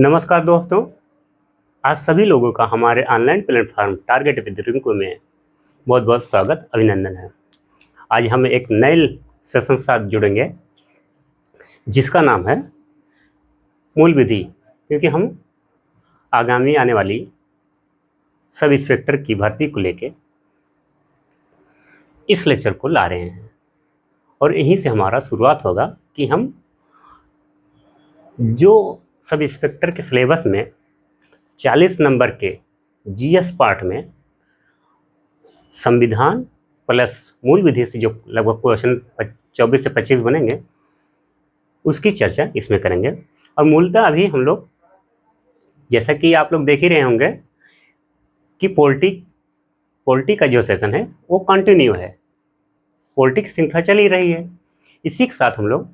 नमस्कार दोस्तों, आज सभी लोगों का हमारे online platform target with Rinku में बहुत बहुत स्वागत अभिनंदन है। आज हम एक नए सेशन के साथ जुड़ेंगे जिसका नाम है मूल विधि, क्योंकि हम आगामी आने वाली सब इंस्पेक्टर की भर्ती को लेके इस लेक्चर को ला रहे हैं और यहीं से हमारा शुरुआत होगा कि हम जो सब इंस्पेक्टर के सिलेबस में 40 नंबर के जीएस पार्ट में संविधान प्लस मूल विधि से जो लगभग क्वेश्चन 24 से 25 बनेंगे उसकी चर्चा इसमें करेंगे। और मूलतः अभी हम लोग, जैसा कि आप लोग देख ही रहे होंगे कि पॉलिटी का जो सेशन है वो कंटिन्यू है, पॉलिटी की श्रृंखला चल ही रही है। इसी के साथ हम लोग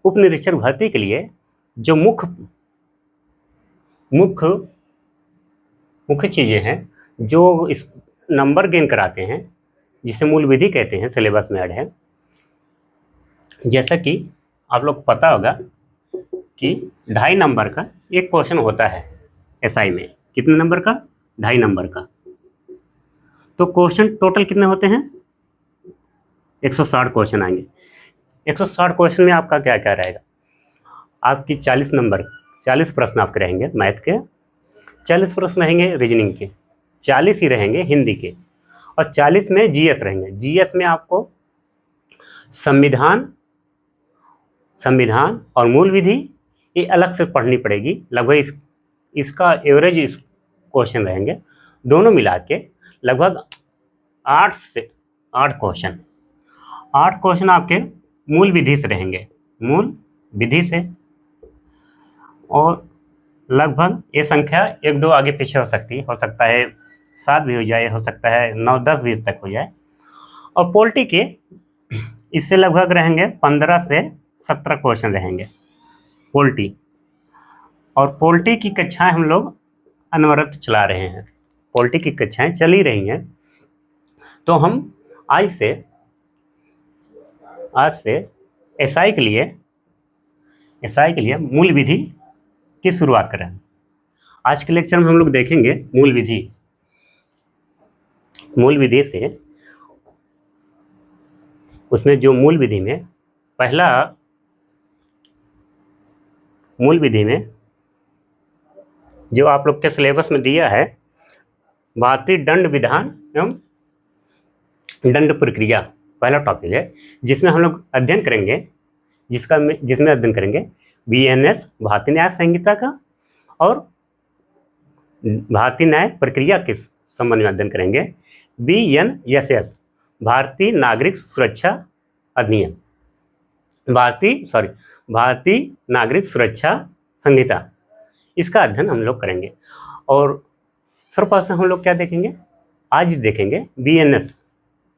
उप निरीक्षक भर्ती के लिए जो मुख्य चीज़ें हैं जो इस नंबर गेन कराते हैं, जिसे मूल विधि कहते हैं, सिलेबस में ऐड है। जैसा कि आप लोग पता होगा कि 2.5 नंबर का एक क्वेश्चन होता है एसआई में। कितने नंबर का? 2.5 नंबर का। तो क्वेश्चन टोटल कितने होते हैं? 160 क्वेश्चन आएंगे। 160 क्वेश्चन में आपका क्या क्या रहेगा? आपकी 40 प्रश्न आपके रहेंगे मैथ के, 40 प्रश्न रहेंगे रीजनिंग के, 40 ही रहेंगे हिंदी के, और 40 में जीएस रहेंगे। जीएस में आपको संविधान और मूल विधि ये अलग से पढ़नी पड़ेगी। लगभग इसका एवरेज क्वेश्चन रहेंगे, दोनों मिला के लगभग 8 क्वेश्चन आपके मूल विधि से रहेंगे, मूल विधि से। और लगभग ये संख्या 1-2 आगे पीछे हो सकता है 7 भी हो जाए, हो सकता है 9-10 भी तक हो जाए। और पॉलिटी के इससे लगभग रहेंगे 15 से 17 क्वेश्चन रहेंगे पॉलिटी। और पॉलिटी की कक्षाएं हम लोग अनवरत चला रहे हैं, पॉलिटी की कक्षाएं चल ही रही हैं। तो हम आज से एसआई के लिए मूल विधि की शुरुआत करें। आज के लेक्चर में हम लोग देखेंगे मूल विधि से। उसमें जो मूल विधि में पहला मूल विधि में जो आप लोग के सिलेबस में दिया है, भारतीय दंड विधान एवं दंड प्रक्रिया पहला टॉपिक है, जिसमें हम लोग अध्ययन करेंगे जिसमें अध्ययन करेंगे बीएनएस भारतीय न्याय संहिता का और भारतीय न्याय प्रक्रिया के संबंध में अध्ययन करेंगे बीएनएसएस भारतीय नागरिक सुरक्षा अधिनियम, भारतीय नागरिक सुरक्षा संहिता, इसका अध्ययन हम लोग करेंगे। और सर्वप्रथम हम लोग क्या देखेंगे? आज देखेंगे बीएनएस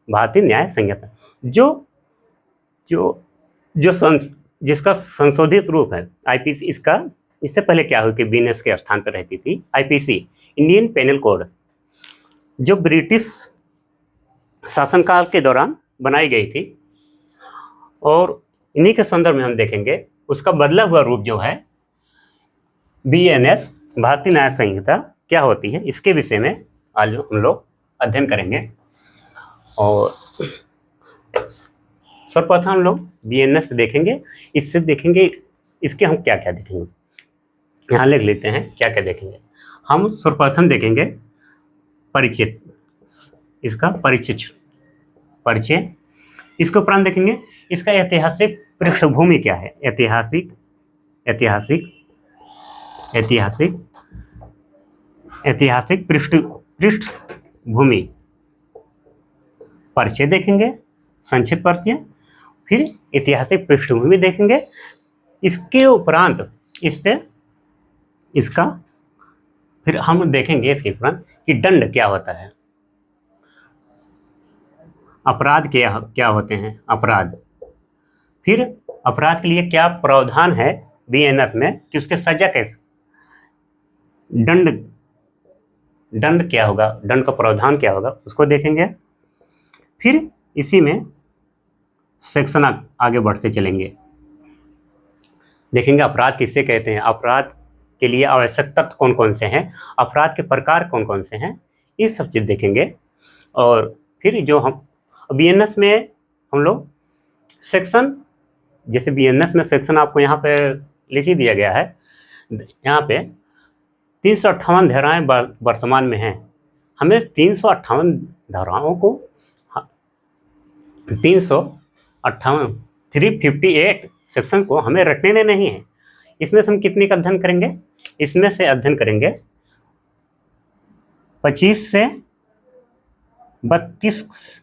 भारतीय न्याय संहिता, जिसका संशोधित रूप है आईपीसी। इससे पहले क्या हुआ कि बीएनएस के स्थान पर रहती थी आईपीसी, इंडियन पेनल कोड, जो ब्रिटिश शासनकाल के दौरान बनाई गई थी। और इन्हीं के संदर्भ में हम देखेंगे उसका बदला हुआ रूप जो है बीएनएस भारतीय न्याय संहिता क्या होती है, इसके विषय में आज हम लोग अध्ययन करेंगे। और सर्वप्रथम हम लोग बीएनएस देखेंगे, इससे देखेंगे इसके हम क्या क्या देखेंगे। यहाँ लिख लेते हैं क्या क्या देखेंगे। हम सर्वप्रथम देखेंगे परिचय, इसका परिचय। इसके उपरांत देखेंगे इसका ऐतिहासिक पृष्ठभूमि क्या है, ऐतिहासिक पृष्ठभूमि, परिचय देखेंगे, संक्षिप्त परिचय, फिर ऐतिहासिक पृष्ठभूमि देखेंगे। इसके उपरांत फिर हम देखेंगे इसके उपरांत कि दंड क्या होता है, अपराध क्या होते हैं, फिर अपराध के लिए क्या प्रावधान है बीएनएस में कि उसके सजा कैसे, दंड क्या होगा, दंड का प्रावधान क्या होगा, उसको देखेंगे। फिर इसी में सेक्शन आगे बढ़ते चलेंगे, देखेंगे अपराध किससे कहते हैं, अपराध के लिए आवश्यक तत्व कौन कौन से हैं, अपराध के प्रकार कौन कौन से हैं, ये सब चीज़ देखेंगे। और फिर जो हम बीएनएस में हम लोग सेक्शन, जैसे बीएनएस में सेक्शन आपको यहाँ पे लिख ही दिया गया है, यहाँ पे 358 धाराएं वर्तमान में हैं। हमें 358 धाराओं को 358 सेक्शन को हमें रटने नहीं है। इसमें से हम कितने का अध्ययन करेंगे, इसमें से अध्ययन करेंगे 25 से 32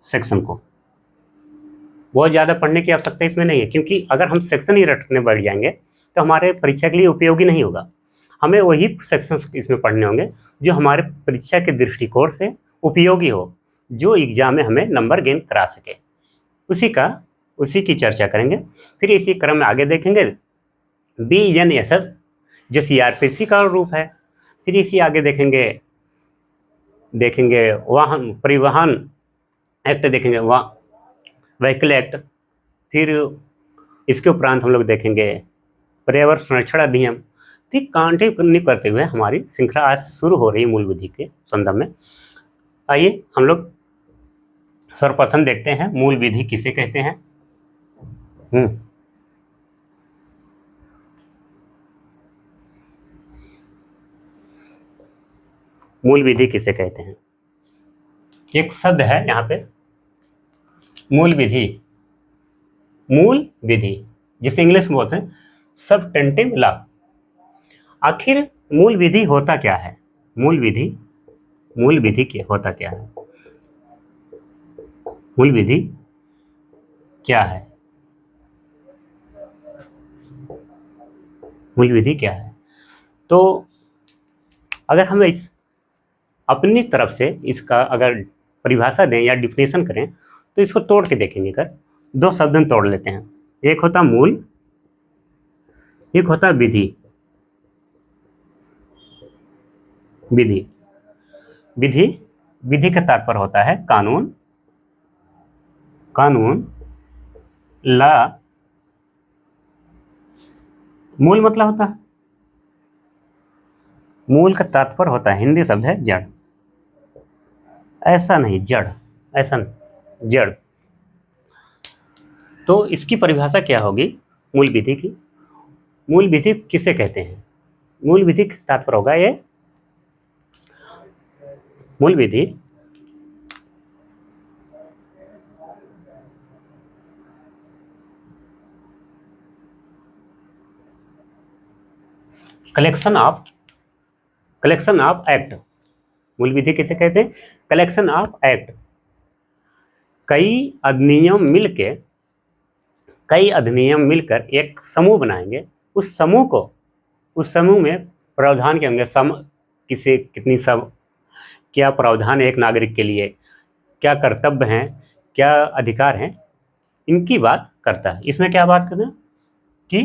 सेक्शन को। बहुत ज़्यादा पढ़ने की आवश्यकता इसमें नहीं है, क्योंकि अगर हम सेक्शन ही रटने बैठ जाएंगे तो हमारे परीक्षा के लिए उपयोगी नहीं होगा। हमें वही सेक्शन इसमें पढ़ने होंगे जो हमारे परीक्षा के दृष्टिकोण से उपयोगी हो, जो एग्जाम में हमें नंबर गेन करा सके, उसी की चर्चा करेंगे। फिर इसी क्रम में आगे देखेंगे BNSS जो CRPC का रूप है। फिर इसी आगे देखेंगे वाहन परिवहन एक्ट, देखेंगे व्हीकल एक्ट। फिर इसके उपरांत हम लोग देखेंगे पर्यावरण संरक्षण अधिनियम। ठीक कंटिन्यू करते हुए हमारी श्रृंखला आज शुरू हो रही है मूल विधि के संदर्भ में। आइए हम लोग सर्वप्रथम देखते हैं मूल विधि किसे कहते हैं। मूल विधि किसे कहते हैं, एक शब्द है यहाँ पे मूल विधि जिसे इंग्लिश में बोलते हैं सबटेंटिव लॉ। आखिर मूल विधि होता क्या है, मूल विधि होता क्या है, मूल विधि क्या है, मूल विधि क्या है। तो अगर हम अपनी तरफ से इसका अगर परिभाषा दें या डिफिनेशन करें तो इसको तोड़ के देखेंगे। कर दो शब्द हम तोड़ लेते हैं, एक होता मूल, एक होता विधि। विधि का तात्पर्य होता है कानून, ला। मूल मतलब होता है, मूल का तात्पर्य होता है, हिंदी शब्द है जड़। ऐसा नहीं, जड़, ऐसा नहीं, जड़। तो इसकी परिभाषा क्या होगी मूल विधि की। मूल विधि किसे कहते हैं, मूल विधि का तात्पर्य होगा ये मूल विधि कलेक्शन ऑफ एक्ट। मूल विधि किसे कहते हैं, कलेक्शन ऑफ एक्ट। कई अधिनियम मिलकर एक समूह बनाएंगे। उस समूह में प्रावधान के होंगे, कितनी सब क्या प्रावधान है एक नागरिक के लिए, क्या कर्तव्य हैं, क्या अधिकार हैं, इनकी बात करता है। इसमें क्या बात करते हैं कि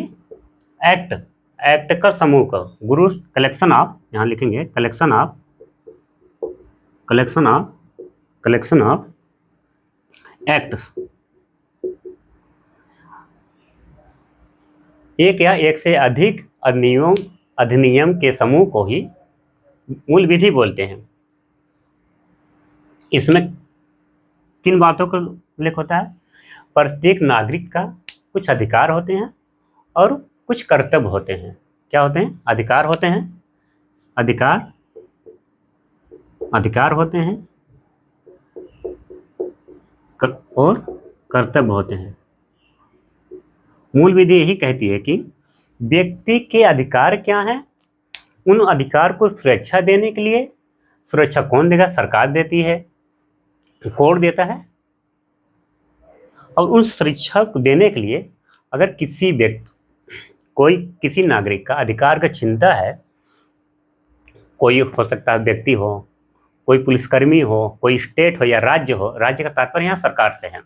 एक्ट का समूह का गुरु कलेक्शन ऑफ, यहाँ लिखेंगे कलेक्शन ऑफ एक्ट्स। एक या एक से अधिक अधिनियम के समूह को ही मूल विधि बोलते हैं। इसमें किन बातों का उल्लेख होता है, प्रत्येक नागरिक का कुछ अधिकार होते हैं और कुछ कर्तव्य होते हैं। क्या होते हैं, अधिकार होते हैं, अधिकार होते हैं और कर्तव्य होते हैं। मूल विधि यही कहती है कि व्यक्ति के अधिकार क्या हैं, उन अधिकार को सुरक्षा देने के लिए, सुरक्षा कौन देगा, सरकार देती है, कोर्ट देता है। और उस सुरक्षा को देने के लिए अगर किसी नागरिक का अधिकार का चिंता है, कोई हो सकता है व्यक्ति हो, कोई पुलिसकर्मी हो, कोई स्टेट हो या राज्य हो, राज्य का तात्पर्य यहाँ सरकार से है,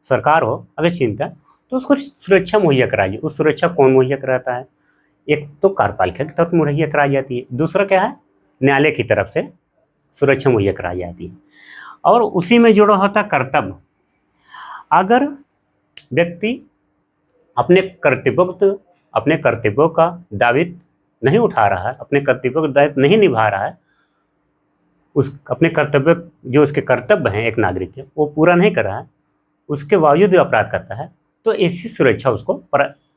सरकार हो अगर चिंता, तो उसको सुरक्षा मुहैया कराइए। उस सुरक्षा कौन मुहैया कराता है, एक तो कार्यपालिका की तरफ मुहैया कराई जाती है, दूसरा क्या है, न्यायालय की तरफ से सुरक्षा मुहैया कराई जाती है। और उसी में जुड़ा होता कर्तव्य। अगर व्यक्ति अपने कर्तव्यों का दावित नहीं उठा रहा है, अपने कर्तव्यों का दायित्व नहीं निभा रहा है, उस अपने कर्तव्य जो उसके कर्तव्य हैं एक नागरिक के वो पूरा नहीं कर रहा है, उसके बावजूद भी अपराध करता है, तो ऐसी सुरक्षा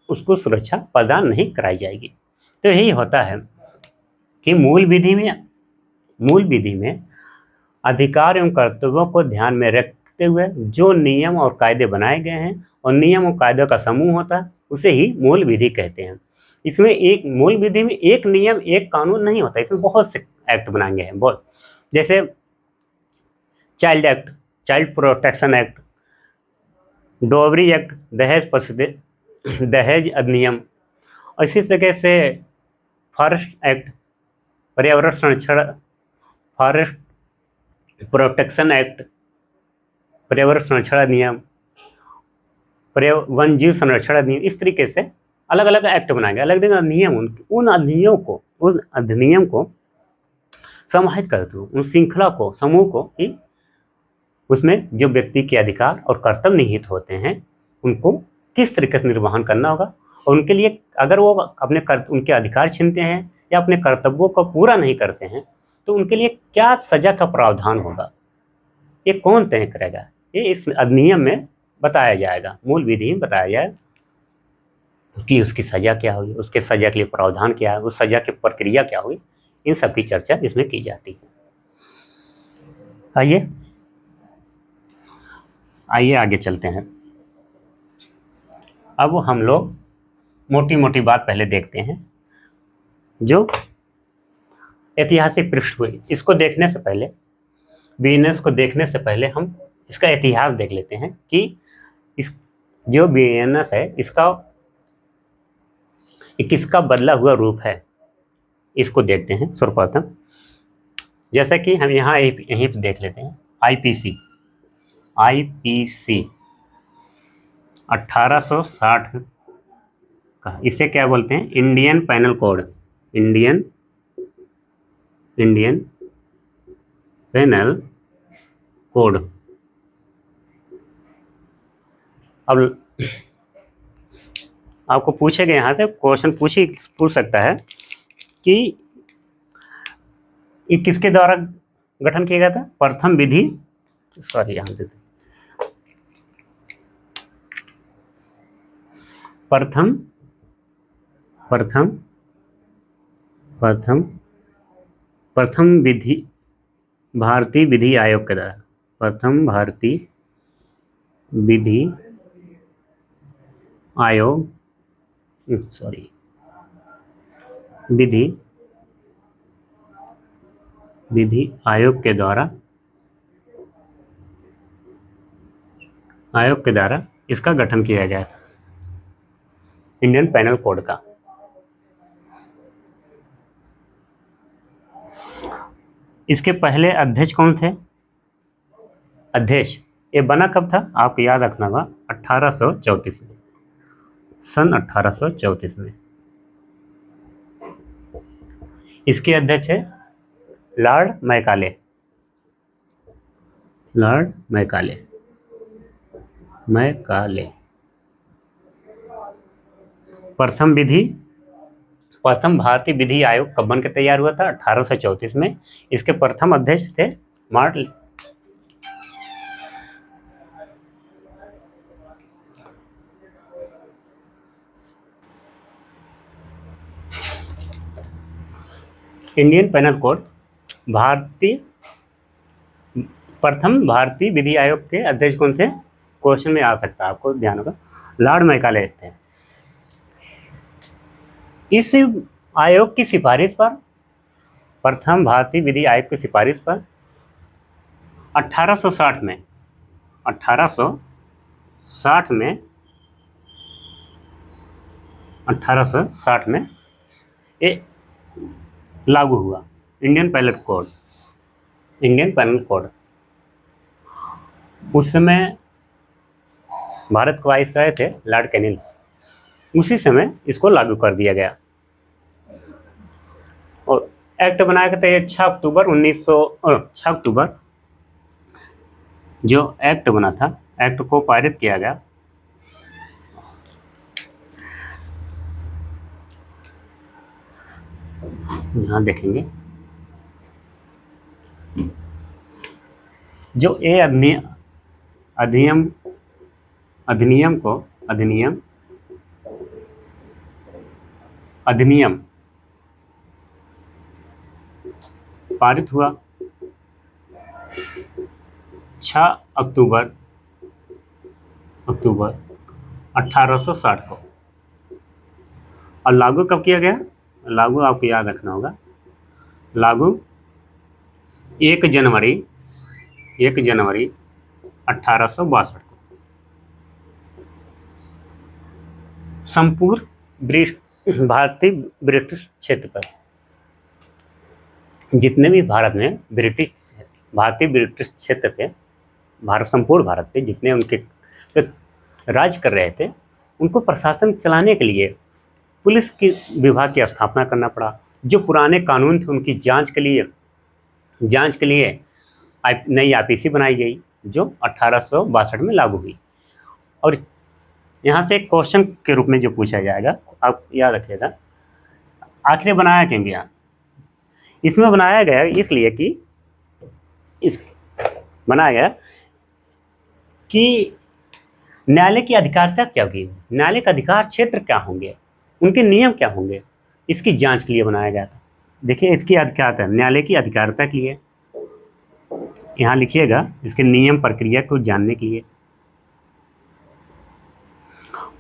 उसको सुरक्षा प्रदान नहीं कराई जाएगी। तो यही होता है कि मूल विधि में अधिकार एवं कर्तव्यों को ध्यान में रखते हुए जो नियम और कायदे बनाए गए हैं और नियम और कायदों का समूह होता है उसे ही मूल विधि कहते हैं। इसमें एक मूल विधि में एक नियम एक कानून नहीं होता, इसमें बहुत से एक्ट बनाए गए हैं। बहुत, जैसे child act, child protection act, dowry act, दहेज अधिनियम, इसी तरीके से फॉरेस्ट एक्ट, पर्यावरण संरक्षण, फॉरेस्ट प्रोटेक्शन एक्ट, पर्यावरण संरक्षण अधिनियम, वन जीव संरक्षण अधिनियम, इस तरीके से अलग अलग एक्ट बनाए गए, अलग अलग अधिनियम, उन अधिनियम को समाहित करते हुए उन श्रृंखला को, समूह को, कि उसमें जो व्यक्ति के अधिकार और कर्तव्य निहित होते हैं उनको किस तरीके से निर्वहन करना होगा, और उनके लिए अगर वो उनके अधिकार छीनते हैं या अपने कर्तव्यों को पूरा नहीं करते हैं तो उनके लिए क्या सजा का प्रावधान होगा, ये कौन तय करेगा, ये इस अधिनियम में बताया जाएगा, मूल विधि में बताया जाएगा कि उसकी सजा क्या होगी, उसके सजा के लिए प्रावधान क्या है, उस सजा की प्रक्रिया क्या होगी, इन सब की चर्चा इसमें की जाती है। आइए आगे चलते हैं। अब हम लोग मोटी मोटी बात पहले देखते हैं, जो ऐतिहासिक पृष्ठभूमि, इसको देखने से पहले, बीएनएस को देखने से पहले हम इसका इतिहास देख लेते हैं कि इस जो बीएनएस है इसका किसका बदला हुआ रूप है, इसको देखते हैं सर्वप्रथम। जैसा कि हम यहाँ यहीं पर देख लेते हैं, आईपीसी 1860 का, इसे क्या बोलते हैं, Indian penal code, Indian penal code. अब आपको पूछेगा, यहाँ से क्वेश्चन पूछ सकता है कि ये किसके द्वारा गठन किया गया था, प्रथम विधि, सॉरी यहाँ देते, प्रथम विधि भारतीय विधि आयोग के द्वारा, प्रथम भारतीय विधि आयोग, सॉरी विधि आयोग के द्वारा इसका गठन किया गया था, इंडियन पेनल कोड का। इसके पहले अध्यक्ष कौन थे, अध्यक्ष ये बना कब था, आपको याद रखना होगा 1834 में, सन 1834 में। इसके अध्यक्ष है लॉर्ड मैकाले, प्रथम भारतीय विधि आयोग कब बन के तैयार हुआ था, 1834 में। इसके प्रथम अध्यक्ष थे इंडियन पेनल कोड, प्रथम भारतीय विधि आयोग के अध्यक्ष कौन थे, क्वेश्चन में आ सकता है, आपको ध्यान होगा, लॉर्ड मैकाले थे। इस आयोग की सिफारिश पर, प्रथम भारतीय विधि आयोग की सिफारिश पर 1860 में ये लागू हुआ, इंडियन पेनल कोड। उस समय भारत के वाइसराय थे लॉर्ड कैनिंग, उसी समय इसको लागू कर दिया गया और एक्ट बनाया गया था 6 अक्टूबर जो एक्ट बना था, एक्ट को पारित किया गया। यहाँ देखेंगे जो ये अधिनियम अधिनियम को अधिनियम पारित हुआ 6 अक्टूबर 1860 को, और लागू कब किया गया? लागू आपको याद रखना होगा, लागू 1 जनवरी 1862 को। संपूर्ण भारतीय ब्रिटिश क्षेत्र पर, जितने भी भारत में भारतीय ब्रिटिश क्षेत्र थे, संपूर्ण भारत पे जितने उनके राज कर रहे थे, उनको प्रशासन चलाने के लिए पुलिस की विभाग की स्थापना करना पड़ा। जो पुराने कानून थे उनकी जांच के लिए नई आईपीसी बनाई गई, जो 1862 में लागू हुई। और यहाँ से एक क्वेश्चन के रूप में जो पूछा जाएगा, आप याद रखिएगा, आखिर बनाया क्यों गया? इसमें बनाया गया इसलिए कि न्यायालय की अधिकारिता क्या होगी, न्यायालय का अधिकार क्षेत्र क्या होंगे, उनके नियम क्या होंगे, इसकी जांच के लिए बनाया गया था। देखिए इसकी अधिकारिता, न्यायालय की अधिकारिता के लिए यहाँ लिखिएगा, इसके नियम प्रक्रिया को जानने के लिए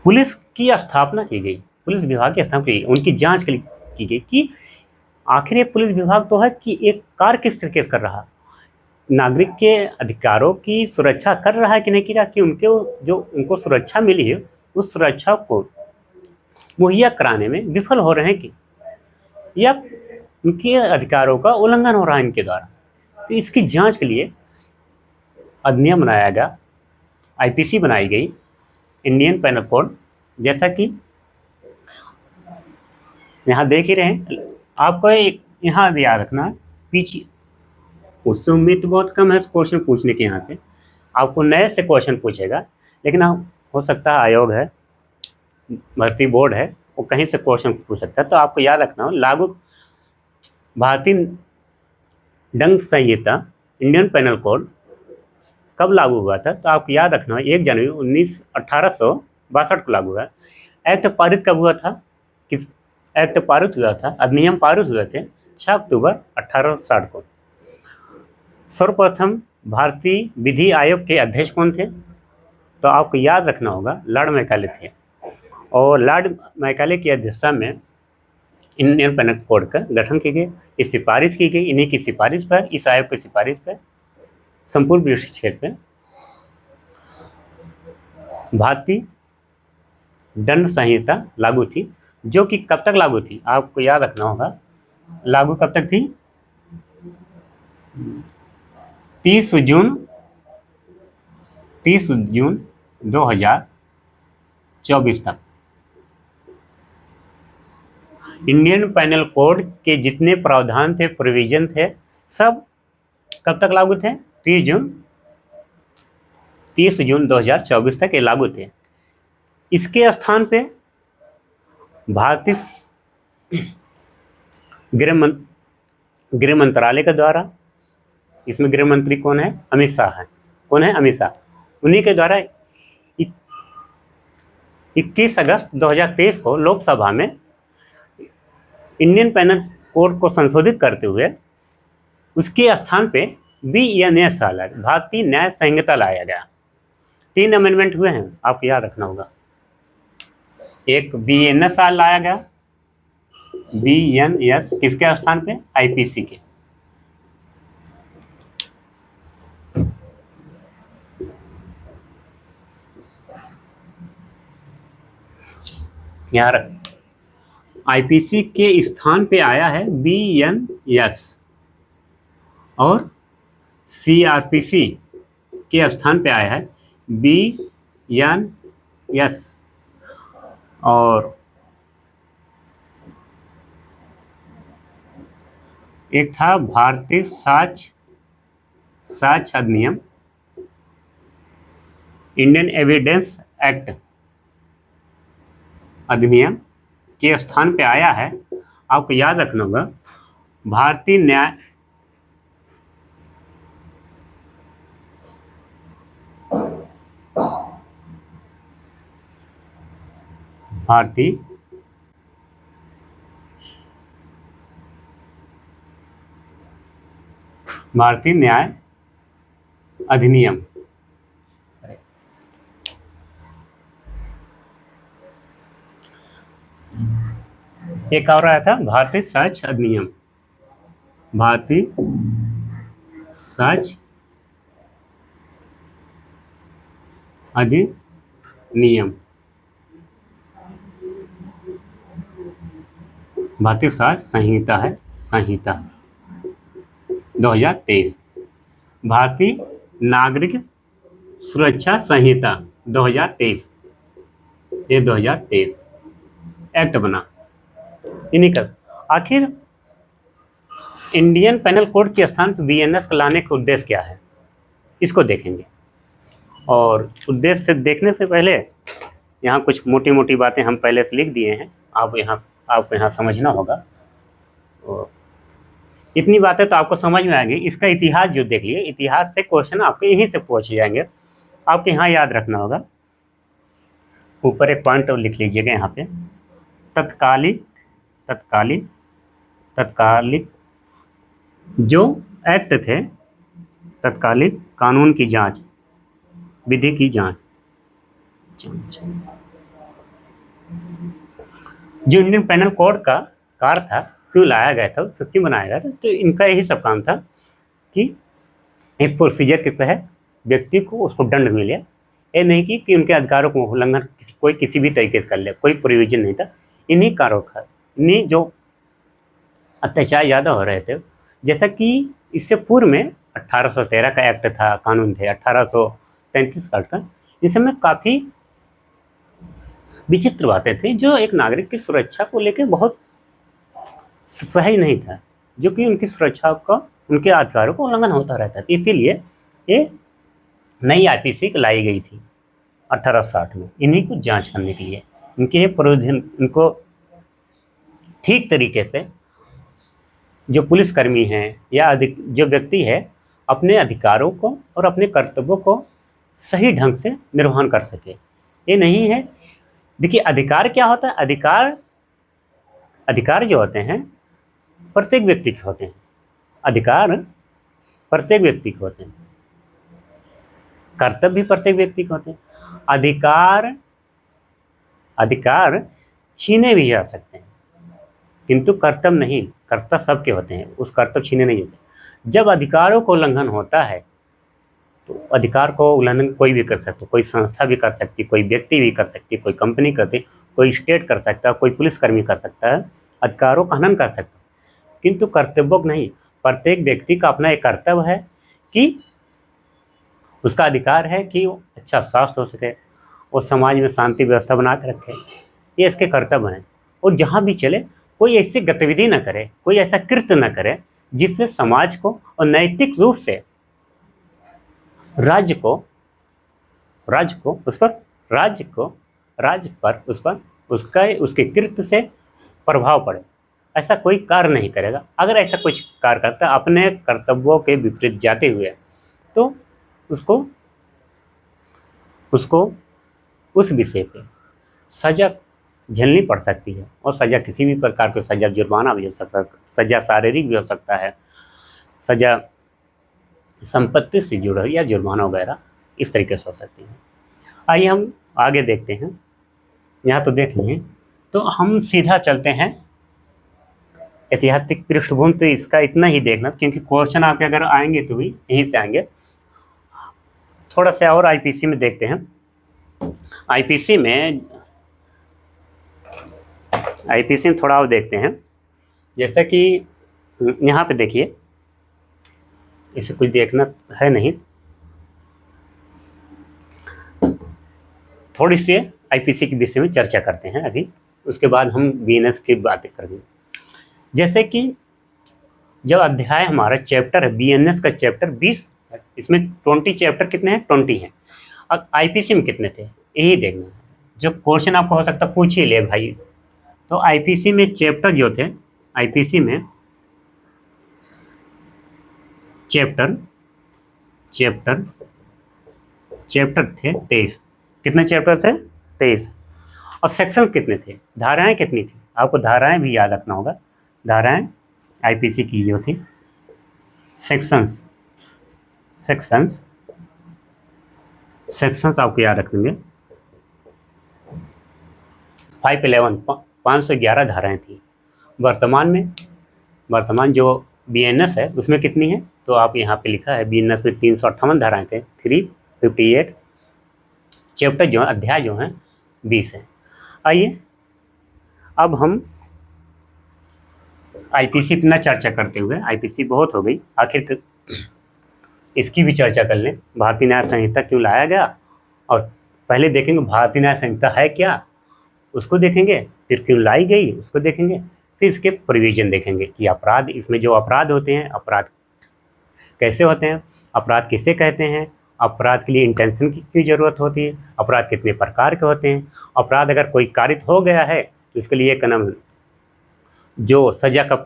पुलिस की स्थापना की गई, पुलिस विभाग की स्थापना की गई, उनकी जांच के लिए की गई कि आखिर ये पुलिस विभाग तो है कि एक कार्य किस तरीके से कर रहा, नागरिक के अधिकारों की सुरक्षा कर रहा है कि नहीं कर रहा, कि उनको सुरक्षा मिली है उस सुरक्षा को मुहैया कराने में विफल हो रहे हैं कि, या उनके अधिकारों का उल्लंघन हो रहा है इनके द्वारा। तो इसकी जांच के लिए अधिनियम बनाया गया, आईपीसी बनाई गई, इंडियन पेनल कोड, जैसा कि यहाँ देख ही रहे हैं। आपको यहाँ याद रखना, पीछे उससे उम्मीद बहुत कम है क्वेश्चन पूछने के, यहाँ से आपको नए से क्वेश्चन पूछेगा, लेकिन हो सकता है आयोग है, भर्ती बोर्ड है, वो कहीं से क्वेश्चन पूछ सकता है। तो आपको याद रखना हो, लागू भारतीय दंड संहिता इंडियन पेनल कोड कब लागू हुआ था? तो आपको याद रखना हो 1 जनवरी 1862 को लागू हुआ। एक्ट पारित कब हुआ था? किस एक्ट पारित हुआ था? अधिनियम पारित हुए थे 6 अक्टूबर 1860 को। सर्वप्रथम भारतीय विधि आयोग के अध्यक्ष कौन थे? तो आपको याद रखना होगा, लॉर्ड मैकाले थे, और लॉर्ड मैकाले की अध्यक्षता में इंडियन पेनल कोड का गठन की गई, इस सिफारिश की गई, इन्हीं की सिफारिश पर, इस आयोग की सिफारिश पर संपूर्ण ब्रिटिश क्षेत्र में भारतीय दंड संहिता लागू थी, जो कि कब तक लागू थी? आपको याद रखना होगा, लागू कब तक थी? 30 जून 2024 तक। इंडियन पेनल कोड के जितने प्रावधान थे, प्रोविजन थे, सब कब तक लागू थे? 30 जून 2024 तक ये लागू थे। इसके स्थान पे भारतीय गृह मंत्रालय के द्वारा, इसमें गृह मंत्री कौन है? अमित शाह है। कौन है? अमित शाह। उन्हीं के द्वारा 21 अगस्त 2023 को लोकसभा में इंडियन पेनल कोड को संशोधित करते हुए उसके स्थान पे BNS भारतीय न्याय संहिता लाया गया। 3 अमेंडमेंट हुए हैं, आपको याद रखना होगा। एक BNS लाया गया, BNS किसके स्थान पे? IPC के। यहाँ IPC के स्थान पे आया है BNS, और CRPC के स्थान पे आया है BNS, और एक था भारतीय साक्ष्य अधिनियम, इंडियन एविडेंस एक्ट अधिनियम के स्थान पे आया है आपको याद रखना होगा भारतीय न्याय भारतीय भारतीय न्याय अधिनियम, एक और आया था भारतीय सर्च अधिनियम, भारतीय सर्च अधिनियम, भारतीय सर्च संहिता है, संहिता 2023, भारतीय नागरिक सुरक्षा संहिता 2023, ये 2023 एक्ट बना इन्हीं का। आखिर इंडियन पेनल कोड के स्थान पर बीएनएस को लाने का उद्देश्य क्या है, इसको देखेंगे। और उद्देश्य से देखने से पहले यहाँ कुछ मोटी मोटी बातें हम पहले से लिख दिए हैं, आपको यहाँ समझना होगा। और इतनी बातें तो आपको समझ में आएंगी। इसका इतिहास जो देख लिए, इतिहास से क्वेश्चन आपके यहीं से पूछ जाएंगे। आपको यहाँ याद रखना होगा, ऊपर एक पॉइंट और लिख लीजिएगा यहाँ पे, तत्कालिक जो एक्ट थे, तत्कालिक कानून की जांच, विधि की जांच, जो इंडियन पेनल कोड का कार्य था, क्यों लाया गया था, उसको क्यों बनाया गया था, तो इनका यही सब काम था कि एक प्रोसीजर के तहत व्यक्ति को उसको दंड मिले, ये नहीं कि उनके अधिकारों को उल्लंघन कोई किसी भी तरीके से कर ले, कोई प्रोविजन नहीं था। इन्हीं कारों का, इन्हीं जो अत्याचार ज़्यादा हो रहे थे, जैसा कि इससे पूर्व में 1813 का एक्ट था, कानून थे, 1833 का एक्ट था, इन सब में काफ़ी विचित्र बातें थी जो एक नागरिक की सुरक्षा को लेकर बहुत सही नहीं था, जो कि उनकी सुरक्षा का, उनके अधिकारों को उल्लंघन होता रहता था। इसीलिए ये नई आईपीसी लाई गई थी 1860 में, इन्हीं को जांच करने के लिए, इनके प्रोविजन, इनको ठीक तरीके से जो पुलिसकर्मी हैं या जो व्यक्ति है अपने अधिकारों को और अपने कर्तव्यों को सही ढंग से निर्वहन कर सके। ये नहीं है, देखिए अधिकार क्या होता है, अधिकार जो होते हैं प्रत्येक व्यक्ति के होते हैं, अधिकार प्रत्येक व्यक्ति के होते हैं, कर्तव्य भी प्रत्येक व्यक्ति के होते हैं। अधिकार छीने भी जा सकते हैं, किंतु कर्तव्य नहीं, कर्तव्य सबके होते हैं, उस कर्तव्य छीने नहीं होते। जब अधिकारों को उल्लंघन होता है तो अधिकार को उल्लंघन कोई भी कर सकता, कोई संस्था भी कर सकती, कोई व्यक्ति भी कर सकती, कोई कंपनी करती, कोई स्टेट कर सकता है, कोई पुलिसकर्मी कर सकता है, अधिकारों का हनन कर सकता है, किंतु कर्तव्यों नहीं। प्रत्येक व्यक्ति का अपना एक कर्तव्य है कि उसका अधिकार है कि वो अच्छा स्वास्थ्य हो सके, वो समाज में शांति व्यवस्था बना के रखे, ये इसके कर्तव्य हैं। और जहाँ भी चले कोई ऐसी गतिविधि न करे, कोई ऐसा कृत्य न करे जिससे समाज को और नैतिक रूप से राज्य पर उसके कृत्य से प्रभाव पड़े, ऐसा कोई कार्य नहीं करेगा। अगर ऐसा कुछ कार्य करता है अपने कर्तव्यों के विपरीत जाते हुए, तो उसको उस विषय पे सजा झेलनी पड़ सकती है। और सजा किसी भी प्रकार की सजा, जुर्माना भी हो सकता है, सजा शारीरिक भी हो सकता है, सजा संपत्ति से जुड़ा या जुर्माना वगैरह इस तरीके से हो सकती है। आइए हम आगे देखते हैं। यहाँ तो देख लिए, तो हम सीधा चलते हैं ऐतिहासिक पृष्ठभूमि। तो इसका इतना ही देखना, क्योंकि क्वेश्चन आपके अगर आएंगे तो भी यहीं से आएंगे। थोड़ा सा और आईपीसी में देखते हैं। आईपीसी में थोड़ा और देखते हैं, जैसा कि यहाँ पे देखिए, इसे कुछ देखना है नहीं, थोड़ी सी आईपीसी के विषय में चर्चा करते हैं अभी, उसके बाद हम बीएनएस की बातें करेंगे। जैसे कि जब अध्याय हमारा चैप्टर है बीएनएस का चैप्टर 20, इसमें 20 चैप्टर कितने हैं, 20 हैं। अब आईपीसी में कितने थे यही देखना है। जो क्वेश्चन आपको हो सकता है पूछ ही ले भाई, तो आईपीसी में चैप्टर जो थे आईपीसी में चैप्टर थे 23। कितने चैप्टर थे? 23। और सेक्शन कितने थे? धाराएं कितनी थी? आपको धाराएं भी याद रखना होगा। धाराएं आईपीसी की जो थी, सेक्शंस आपको याद रखेंगे। 511 धाराएं थी। वर्तमान जो बीएनएस है उसमें कितनी है? तो आप यहाँ पे लिखा है बीएनएस में 358 धाराएं थे, 358। चैप्टर जो है, अध्याय जो है 20 है। आइए अब हम आईपीसी इतना चर्चा करते हुए, आईपीसी बहुत हो गई, आखिर इसकी भी चर्चा कर लें। भारतीय न्याय संहिता क्यों लाया गया, और पहले देखेंगे भारतीय न्याय संहिता है क्या, उसको देखेंगे, फिर क्यों लाई गई उसको देखेंगे, फिर इसके प्रोविजन देखेंगे कि अपराध, इसमें जो अपराध होते हैं, अपराध कैसे होते हैं, अपराध किसे कहते हैं, अपराध के लिए इंटेंशन की क्यों जरूरत होती है, अपराध कितने प्रकार के होते हैं, अपराध अगर कोई कारित हो गया है तो इसके लिए एक नाम जो सजा का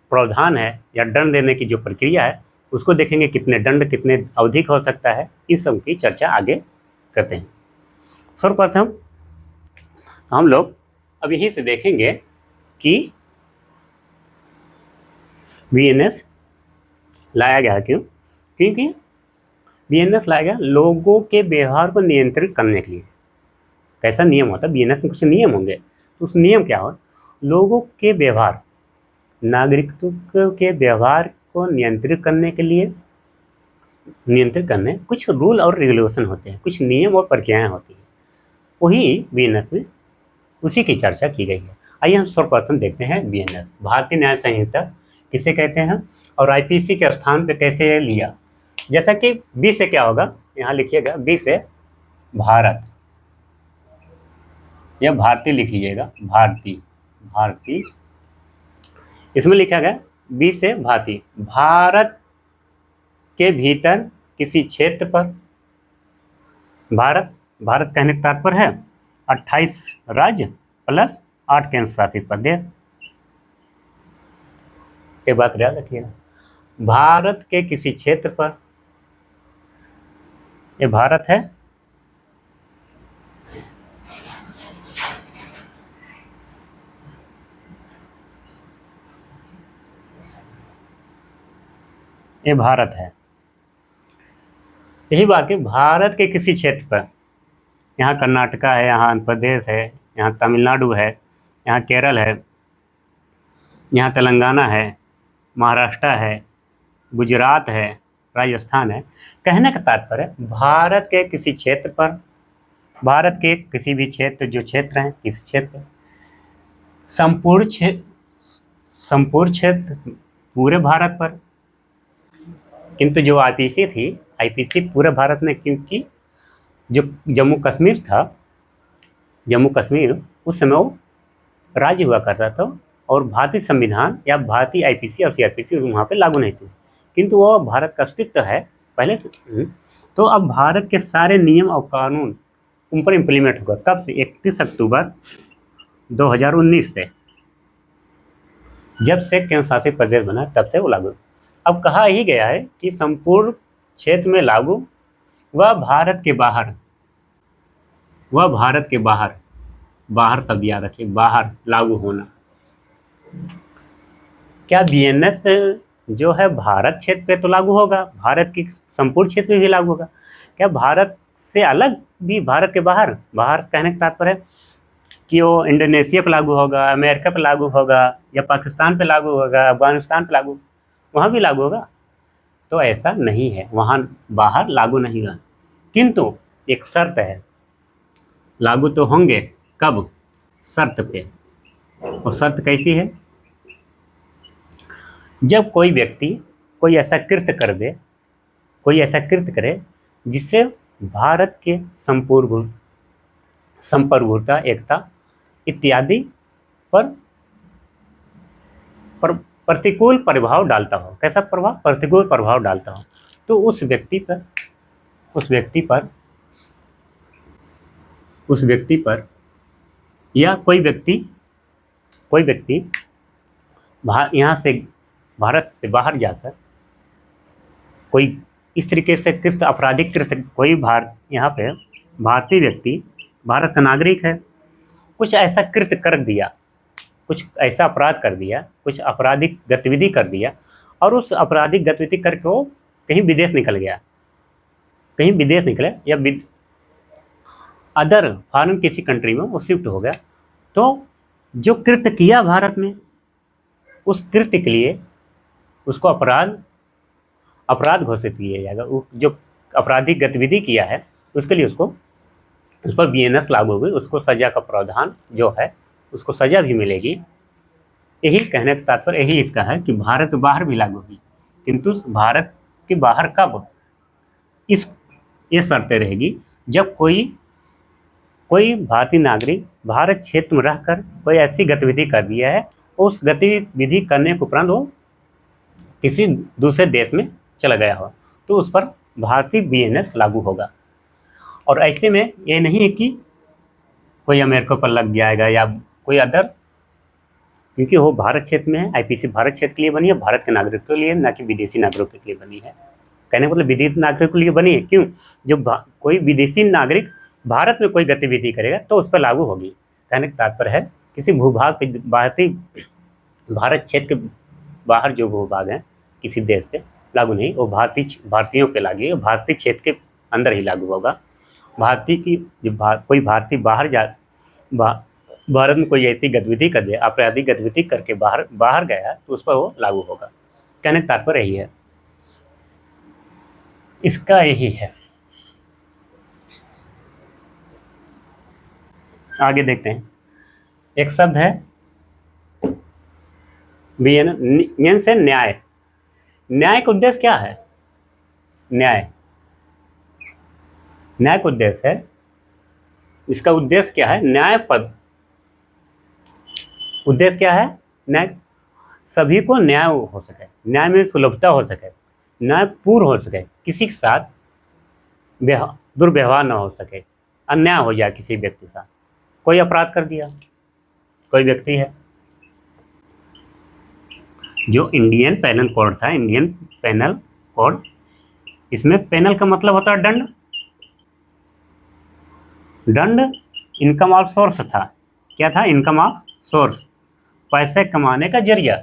प्रावधान है या दंड देने की जो प्रक्रिया है उसको देखेंगे, कितने दंड, कितने अवधि हो सकता है, इस सब की चर्चा आगे करते हैं। सर्वप्रथम हम लोग अब यहीं से देखेंगे कि बीएनएस लाया गया क्यों। क्योंकि बीएनएस लाया गया लोगों के व्यवहार को नियंत्रित करने के लिए। कैसा नियम होता है? बीएनएस में कुछ नियम होंगे, तो उस नियम क्या हो, लोगों के व्यवहार, नागरिकों के व्यवहार को नियंत्रित करने कुछ रूल और रेगुलेशन होते हैं, कुछ नियम और प्रक्रियाएं होती हैं, वही बीएनएस में उसी की चर्चा की गई है। आइए हम सर्वप्रथम देखते हैं बीएनएस, भारतीय न्याय संहिता किसे कहते हैं और आईपीसी के स्थान पे कैसे लिया। जैसा कि बी से क्या होगा, यहाँ लिखिएगा, बी से भारत या भारतीय लिख लीजिएगा, भारतीय इसमें लिखा गया बी से भारतीय, भारत के भीतर किसी क्षेत्र पर, भारत कहने का तात्पर्य है 28 राज्य प्लस 8 केंद्र शासित प्रदेश। ये बात याद रखिएगा, भारत के किसी क्षेत्र पर, ये भारत है, ये भारत है। यही बात कि भारत के किसी क्षेत्र पर, यहाँ कर्नाटका है, यहाँ आंध्र प्रदेश है, यहाँ तमिलनाडु है, यहाँ केरल है, यहाँ तेलंगाना है, महाराष्ट्र है, गुजरात है, राजस्थान है। कहने का तात्पर्य भारत के किसी क्षेत्र पर, भारत के किसी भी क्षेत्र, जो क्षेत्र हैं, किस क्षेत्र, संपूर्ण क्षेत्र पूरे भारत पर। किंतु जो आईपीसी थी, आईपीसी पूरे भारत में, क्योंकि जो जम्मू कश्मीर उस समय वो राज्य हुआ करता था और भारतीय संविधान या भारतीय आईपीसी और सीआरपीसी वहाँ पे लागू नहीं थी, किंतु वो भारत का अस्तित्व है पहले से। तो अब भारत के सारे नियम और कानून उन पर इम्प्लीमेंट होगा। कब से? 31 अक्टूबर 2019 से, जब से केंद्र शासित प्रदेश बना तब से वो लागू। अब कहा ही गया है कि संपूर्ण क्षेत्र में लागू व भारत के बाहर, बाहर शब्द याद रखिए, बाहर लागू होना। क्या बीएनएस जो है भारत क्षेत्र पे तो लागू होगा, भारत की संपूर्ण क्षेत्र में भी लागू होगा? क्या भारत से अलग भी, भारत के बाहर कहने का तात्पर्य है कि वो इंडोनेशिया पे लागू होगा, अमेरिका पे लागू होगा, या पाकिस्तान पे लागू होगा, अफगानिस्तान पे लागू, वहाँ भी लागू होगा? तो ऐसा नहीं है, वहाँ बाहर लागू नहीं होगा, किंतु एक शर्त है, लागू तो होंगे, कब? शर्त पे। और शर्त कैसी है? जब कोई व्यक्ति कोई ऐसा कृत्य करे जिससे भारत के संप्रभुता, एकता इत्यादि पर प्रतिकूल प्रभाव डालता हो। कैसा प्रभाव? प्रतिकूल प्रभाव डालता हो। तो उस व्यक्ति पर या कोई व्यक्ति कोई व्यक्ति यहाँ से भारत से बाहर जाकर कोई इस तरीके से कृत्य, आपराधिक कृत्य, कोई यहाँ पे भारतीय व्यक्ति, भारत का नागरिक है, कुछ ऐसा कृत्य कर दिया, कुछ ऐसा अपराध कर दिया, कुछ आपराधिक गतिविधि कर दिया, और उस आपराधिक गतिविधि करके वो कहीं विदेश निकल गया, कहीं विदेश निकले या अदर फॉरेन किसी कंट्री में वो शिफ्ट हो गया, तो जो कृत्य किया भारत में, उस कृत्य के लिए उसको अपराध घोषित किया जाएगा। जो आपराधिक गतिविधि किया है उसके लिए उसको, उस पर BNS लागू होगी, उसको सजा का प्रावधान जो है उसको सजा भी मिलेगी। यही कहने का तात्पर्य यही इसका है कि भारत के बाहर भी लागू होगी, किंतु भारत के बाहर कब, ये शर्तें रहेगी जब कोई भारतीय नागरिक भारत क्षेत्र में रहकर कोई ऐसी गतिविधि कर दिया है, उस गतिविधि करने के उपरांत वो किसी दूसरे देश में चला गया हो, तो उस पर भारतीय BNS लागू होगा। और ऐसे में ये नहीं है कि कोई अमेरिका पर लग जाएगा या कोई अदर, क्योंकि वो भारत क्षेत्र में है, IPC भारत क्षेत्र के लिए बनी है, भारत के नागरिकों के लिए, ना कि विदेशी नागरिकों के लिए बनी है। कहने का मतलब विदेशी नागरिकों के लिए बनी है, क्यों? जब कोई विदेशी नागरिक भारत में कोई गतिविधि करेगा तो उस पर लागू होगी। कहने का तात्पर्य है किसी भूभाग पे, भारत क्षेत्र के बाहर जो भूभाग है किसी देश पे लागू नहीं, वो भारतीयों पे लागू है, भारतीय क्षेत्र के अंदर ही लागू होगा। कोई भारतीय भारत में कोई ऐसी गतिविधि कर दे, आपराधिक गतिविधि करके बाहर गया तो उस पर वो लागू होगा। कहने का तात्पर्य यही है, इसका यही है। आगे देखते हैं, एक शब्द है नियम से न्याय। न्याय का उद्देश्य क्या है? न्याय का उद्देश्य है, इसका उद्देश्य क्या है? न्याय पद, उद्देश्य क्या है? न्याय, सभी को न्याय हो सके, न्याय में सुलभता हो सके, न्याय पूर्ण हो सके, किसी के साथ दुर्व्यवहार न हो सके, अन्याय हो जाए किसी व्यक्ति के साथ। कोई अपराध कर दिया, कोई व्यक्ति है, जो इंडियन पेनल कोड था, इंडियन पेनल कोड, इसमें पेनल का मतलब होता है दंड। दंड इनकम ऑफ सोर्स था। क्या था? इनकम ऑफ सोर्स, पैसे कमाने का जरिया।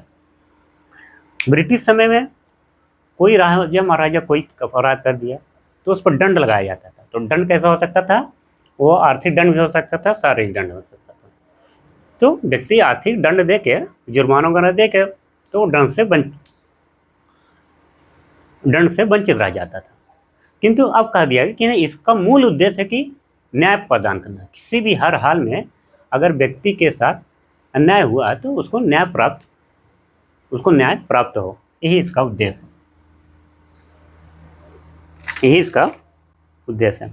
ब्रिटिश समय में कोई राजा महाराजा कोई अपराध कर दिया तो उस पर दंड लगाया जाता था। तो दंड कैसा हो सकता था? वो आर्थिक दंड भी हो सकता था, शारीरिक दंड हो सकता था। तो व्यक्ति आर्थिक दंड दे के, जुर्माना वगैरह दे के, तो दंड से वंचित रह जाता था। किंतु अब कह दिया कि इसका मूल उद्देश्य है कि न्याय प्रदान करना। किसी भी हर हाल में अगर व्यक्ति के साथ अन्याय हुआ तो उसको न्याय प्राप्त हो, यही इसका उद्देश्य है, यही इसका उद्देश्य है।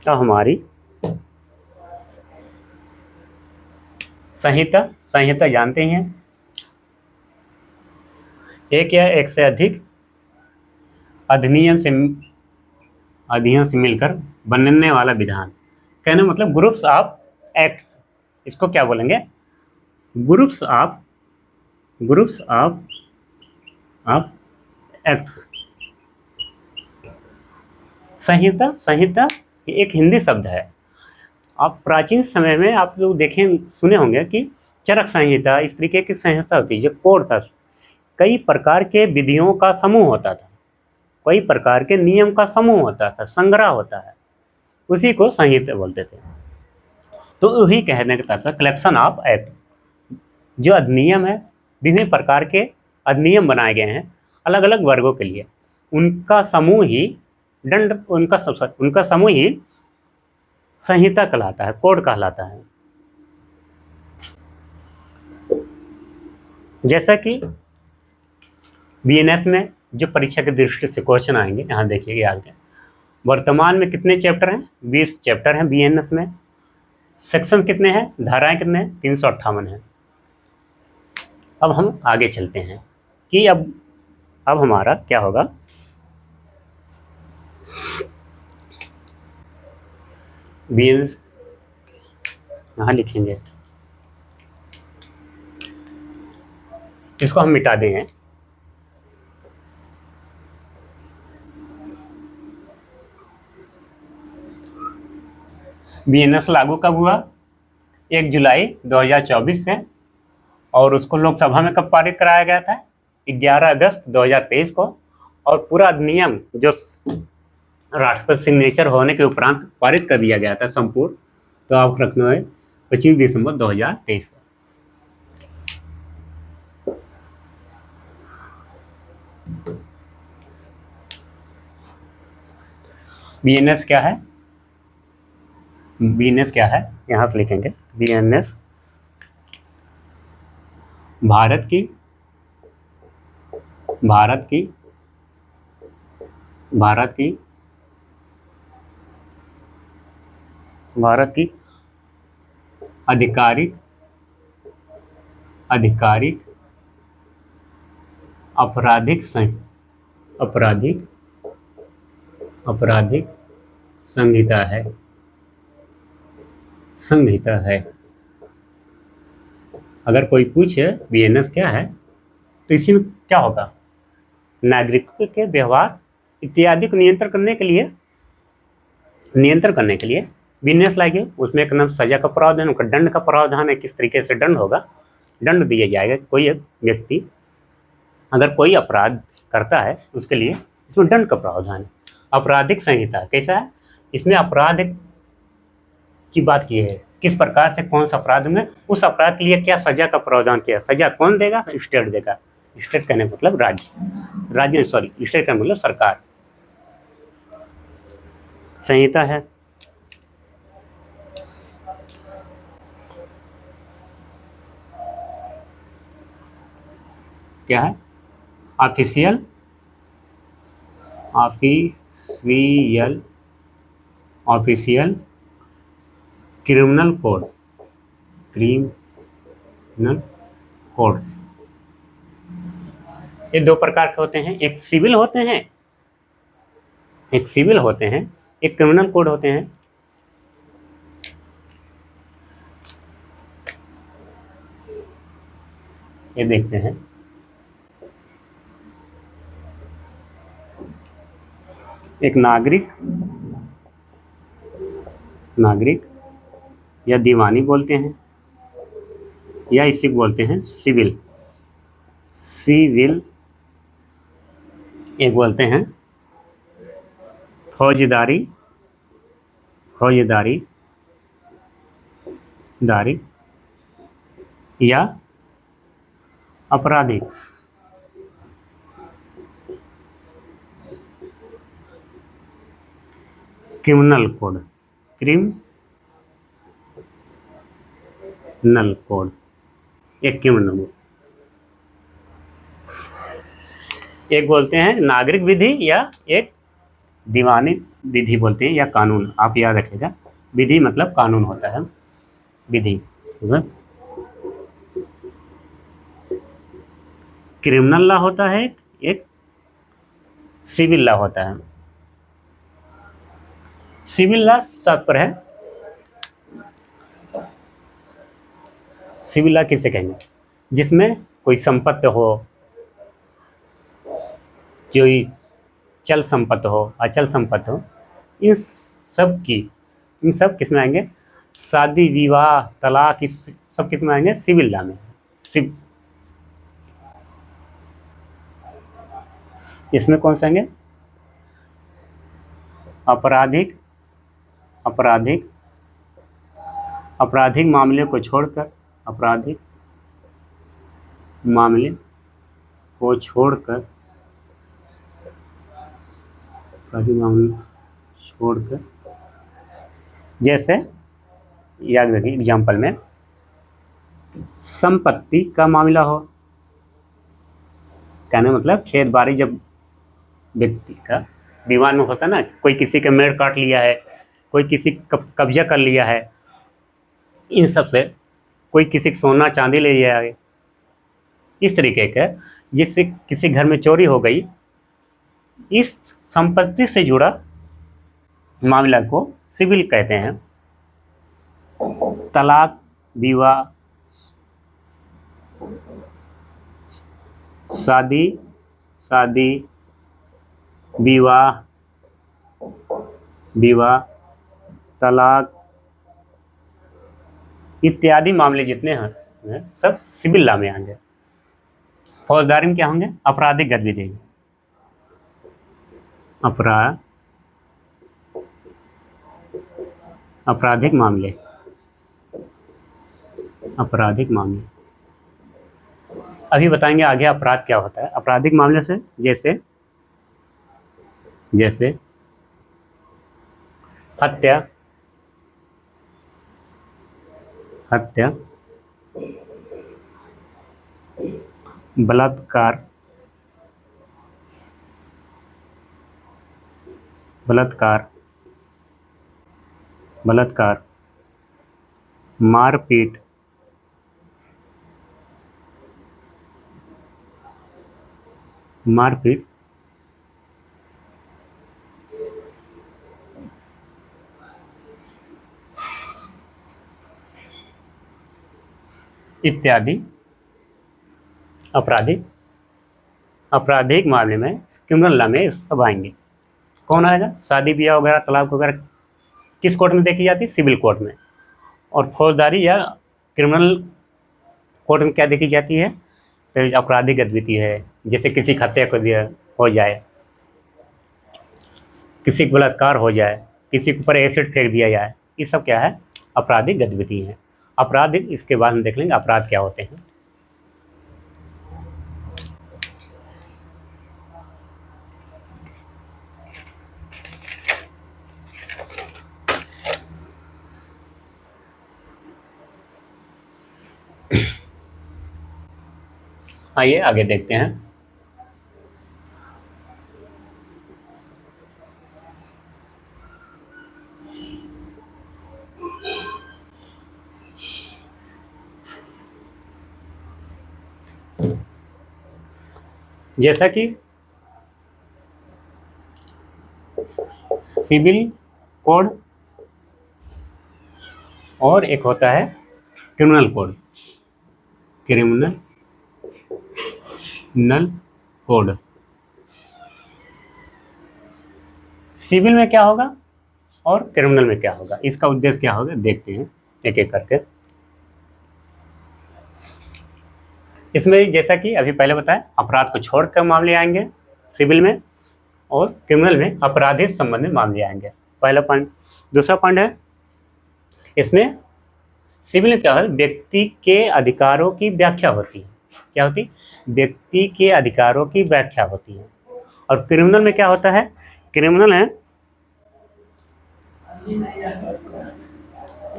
तो हमारी संहिता जानते हैं, एक या एक से अधिक अधिनियम से मिलकर बनने वाला विधान। कहने मतलब ग्रुप्स ऑफ एक्ट्स, इसको क्या बोलेंगे? Groups of acts. संहिता एक हिंदी शब्द है। आप प्राचीन समय में आप लोग सुने होंगे कि चरक संहिता, इस तरीके की संहिता होती है, जो कोड था, कई प्रकार के विधियों का समूह होता था, कई प्रकार के नियम का समूह होता था, संग्रह होता है, उसी को संहिता बोलते थे। तो वही कहने का तात्पर्य कलेक्शन ऑफ एक्ट, जो अधिनियम है, विभिन्न प्रकार के अधिनियम बनाए गए हैं अलग अलग वर्गों के लिए, उनका समूह ही उनका समूह ही संहिता कहलाता है, कोड कहलाता है। जैसा कि BNS में जो परीक्षा की दृष्टि से क्वेश्चन आएंगे, यहाँ देखिएगा आगे, वर्तमान में कितने चैप्टर हैं? 20 चैप्टर हैं BNS में। सेक्शन कितने हैं? धाराएं कितने हैं? 358 हैं। अब हम आगे चलते हैं कि अब हमारा क्या होगा। बीएनएस यहाँ लिखेंगे, इसको हम मिटा देंगे। बीएनएस लागू कब हुआ? 1 जुलाई 2024 से, और उसको लोकसभा में कब पारित कराया गया था? 11 अगस्त 2023 को। और पूरा अधिनियम जो राष्ट्रपति सिग्नेचर होने के उपरांत पारित कर दिया गया था संपूर्ण, तो आप रखना है 25 दिसंबर 2023 को। बीएनएस क्या है? बीएनएस क्या है यहां से लिखेंगे। बीएनएस भारत की आधिकारिक आपराधिक संहिता है। अगर कोई पूछे बीएनएस क्या है, तो इसी में क्या होगा? नागरिकों के व्यवहार इत्यादि को नियंत्रण करने के लिए बीएनएस लाएंगे। उसमें एक नाम सजा का प्रावधान, उनका दंड का प्रावधान है, किस तरीके से दंड होगा, दंड दिया जाएगा। कोई एक व्यक्ति अगर कोई अपराध करता है उसके लिए इसमें दंड का प्रावधान है। आपराधिक संहिता कैसा है? इसमें अपराध की बात की है, किस प्रकार से कौन सा अपराध में उस अपराध के लिए क्या सजा का प्रावधान किया। सजा कौन देगा? स्टेट देगा। स्टेट कहने मतलब स्टेट का मतलब सरकार। संहिता है। क्या है? Official criminal codes. ये दो प्रकार के होते हैं, एक सिविल होते हैं, एक क्रिमिनल कोड होते हैं। ये देखते हैं, एक नागरिक या दीवानी बोलते हैं, या इसी को बोलते हैं सिविल। एक बोलते हैं फौजदारी या आपराधिक। क्रिमिनल कोड एक क्रिमिनल कोड। एक बोलते हैं नागरिक विधि या एक दीवानी विधि बोलते हैं, या कानून। आप याद रखिएगा, विधि मतलब कानून होता है, विधि। क्रिमिनल लॉ होता है, एक सिविल लॉ होता है। सिविल लॉ तात्पर्य है, सिविल लॉ किसे कहेंगे? जिसमें कोई संपत्ति हो, जो चल संपत्ति हो, अचल संपत्ति हो, इन सब किसमें आएंगे? शादी, विवाह, तलाक, इस सब किसमें आएंगे? सिविल लॉ में। इसमें कौन से आएंगे? आपराधिक मामले को छोड़कर, जैसे याद रखिए एग्जाम्पल में संपत्ति का मामला हो, कहने मतलब खेत बाड़ी, जब व्यक्ति का विवाद में होता है ना, कोई किसी का मेड़ काट लिया है, कोई किसी कब्जा कर लिया है, इन सब से कोई किसी का सोना चांदी ले लिया है, इस तरीके का जिससे किसी घर में चोरी हो गई, इस संपत्ति से जुड़ा मामला को सिविल कहते हैं। तलाक, विवाह, शादी, शादी, विवाह, विवाह, तलाक इत्यादि मामले जितने हैं सब सिविल लॉ में आएंगे। फौजदारी में क्या होंगे? आपराधिक गतिविधि, आपराधिक मामले, आपराधिक मामले। अभी बताएंगे आगे अपराध क्या होता है। आपराधिक मामले से जैसे जैसे हत्या, हत्या, बलात्कार, बलात्कार, बलात्कार, मारपीट, मारपीट, इत्यादि आपराधिक मामले में क्रिमिनल लॉ में सब आएंगे। कौन आएगा? शादी ब्याह वगैरह, तलाक वगैरह किस कोर्ट में देखी जाती है? सिविल कोर्ट में। और फौजदारी या क्रिमिनल कोर्ट में क्या देखी जाती है? तो आपराधिक गतिविधि है, जैसे किसी की हत्या को दिया हो जाए, किसी को बलात्कार हो जाए, किसी के ऊपर एसिड फेंक दिया जाए, ये सब क्या है? आपराधिक गतिविधि है। आपराधिक, इसके बाद हम देख लेंगे अपराध क्या होते हैं। आइए आगे देखते हैं। जैसा कि सिविल कोड और एक होता है criminal code, criminal code. Civil में क्या होगा और क्रिमिनल में क्या होगा, इसका उद्देश्य क्या होगा, देखते हैं एक एक करके। इसमें जैसा कि अभी पहले बताया, अपराध को छोड़कर मामले आएंगे सिविल में, और क्रिमिनल में अपराधी से संबंधित मामले आएंगे। पहला पॉइंट। दूसरा पॉइंट है, इसमें सिविल में क्या है? व्यक्ति के अधिकारों की व्याख्या होती है। क्या होती है? व्यक्ति के अधिकारों की व्याख्या होती है। और क्रिमिनल में क्या होता है? क्रिमिनल है,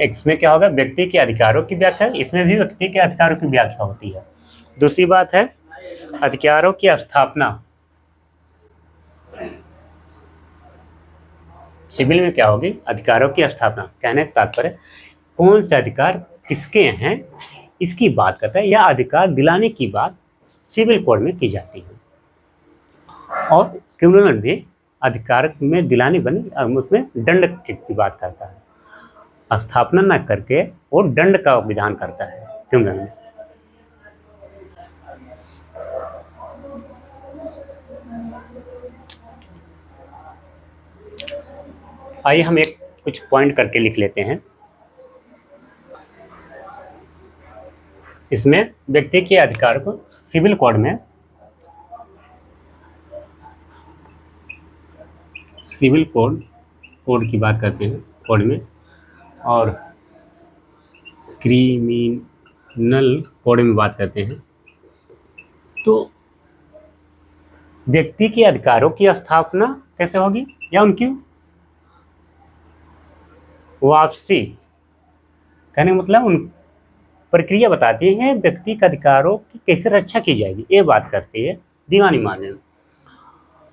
इसमें क्या होगा? व्यक्ति के अधिकारों की व्याख्या, इसमें भी व्यक्ति के अधिकारों की व्याख्या होती है। दूसरी बात है अधिकारों की स्थापना। सिविल में क्या होगी? अधिकारों की स्थापना। कहने का तात्पर्य कौन से अधिकार किसके हैं इसकी बात करता है, या अधिकार दिलाने की बात सिविल कोड में की जाती है। और क्रिमिनल भी अधिकार में दिलाने बनी, उसमें दंड की बात करता है। स्थापना न करके वो दंड का विधान करता है क्रिमिनल में। आइए हम एक कुछ पॉइंट करके लिख लेते हैं। इसमें व्यक्ति के अधिकार को सिविल कोड में, सिविल कोड की बात करते हैं कोड में, और क्रिमिनल कोड में बात करते हैं। तो व्यक्ति के अधिकारों की स्थापना कैसे होगी, या उनकी वापसी, कहने का मतलब उन प्रक्रिया बताती है व्यक्ति के अधिकारों की कैसे रक्षा की जाएगी, ये बात करती है दीवानी मामले में।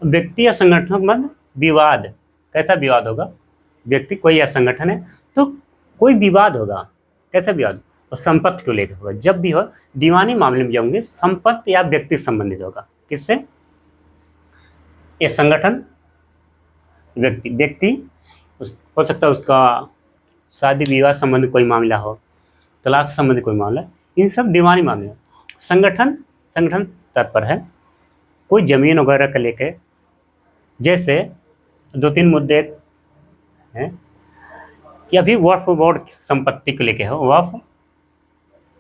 व्यक्ति या संगठन के मध्य विवाद, कैसा विवाद होगा? व्यक्ति कोई या संगठन है तो कोई विवाद होगा, कैसा विवाद? और संपत्ति को लेकर होगा। जब भी हो दीवानी मामले में जाओगे, संपत्ति या व्यक्ति संबंधित होगा। किससे? ये संगठन, व्यक्ति हो सकता है उसका शादी विवाह संबंधित कोई मामला हो, तलाक से संबंधित कोई मामला, इन सब दीवानी मामले। संगठन तत्पर है कोई ज़मीन वगैरह का लेके, जैसे 2-3 मुद्दे हैं कि अभी वक्फ बोर्ड संपत्ति को लेके है,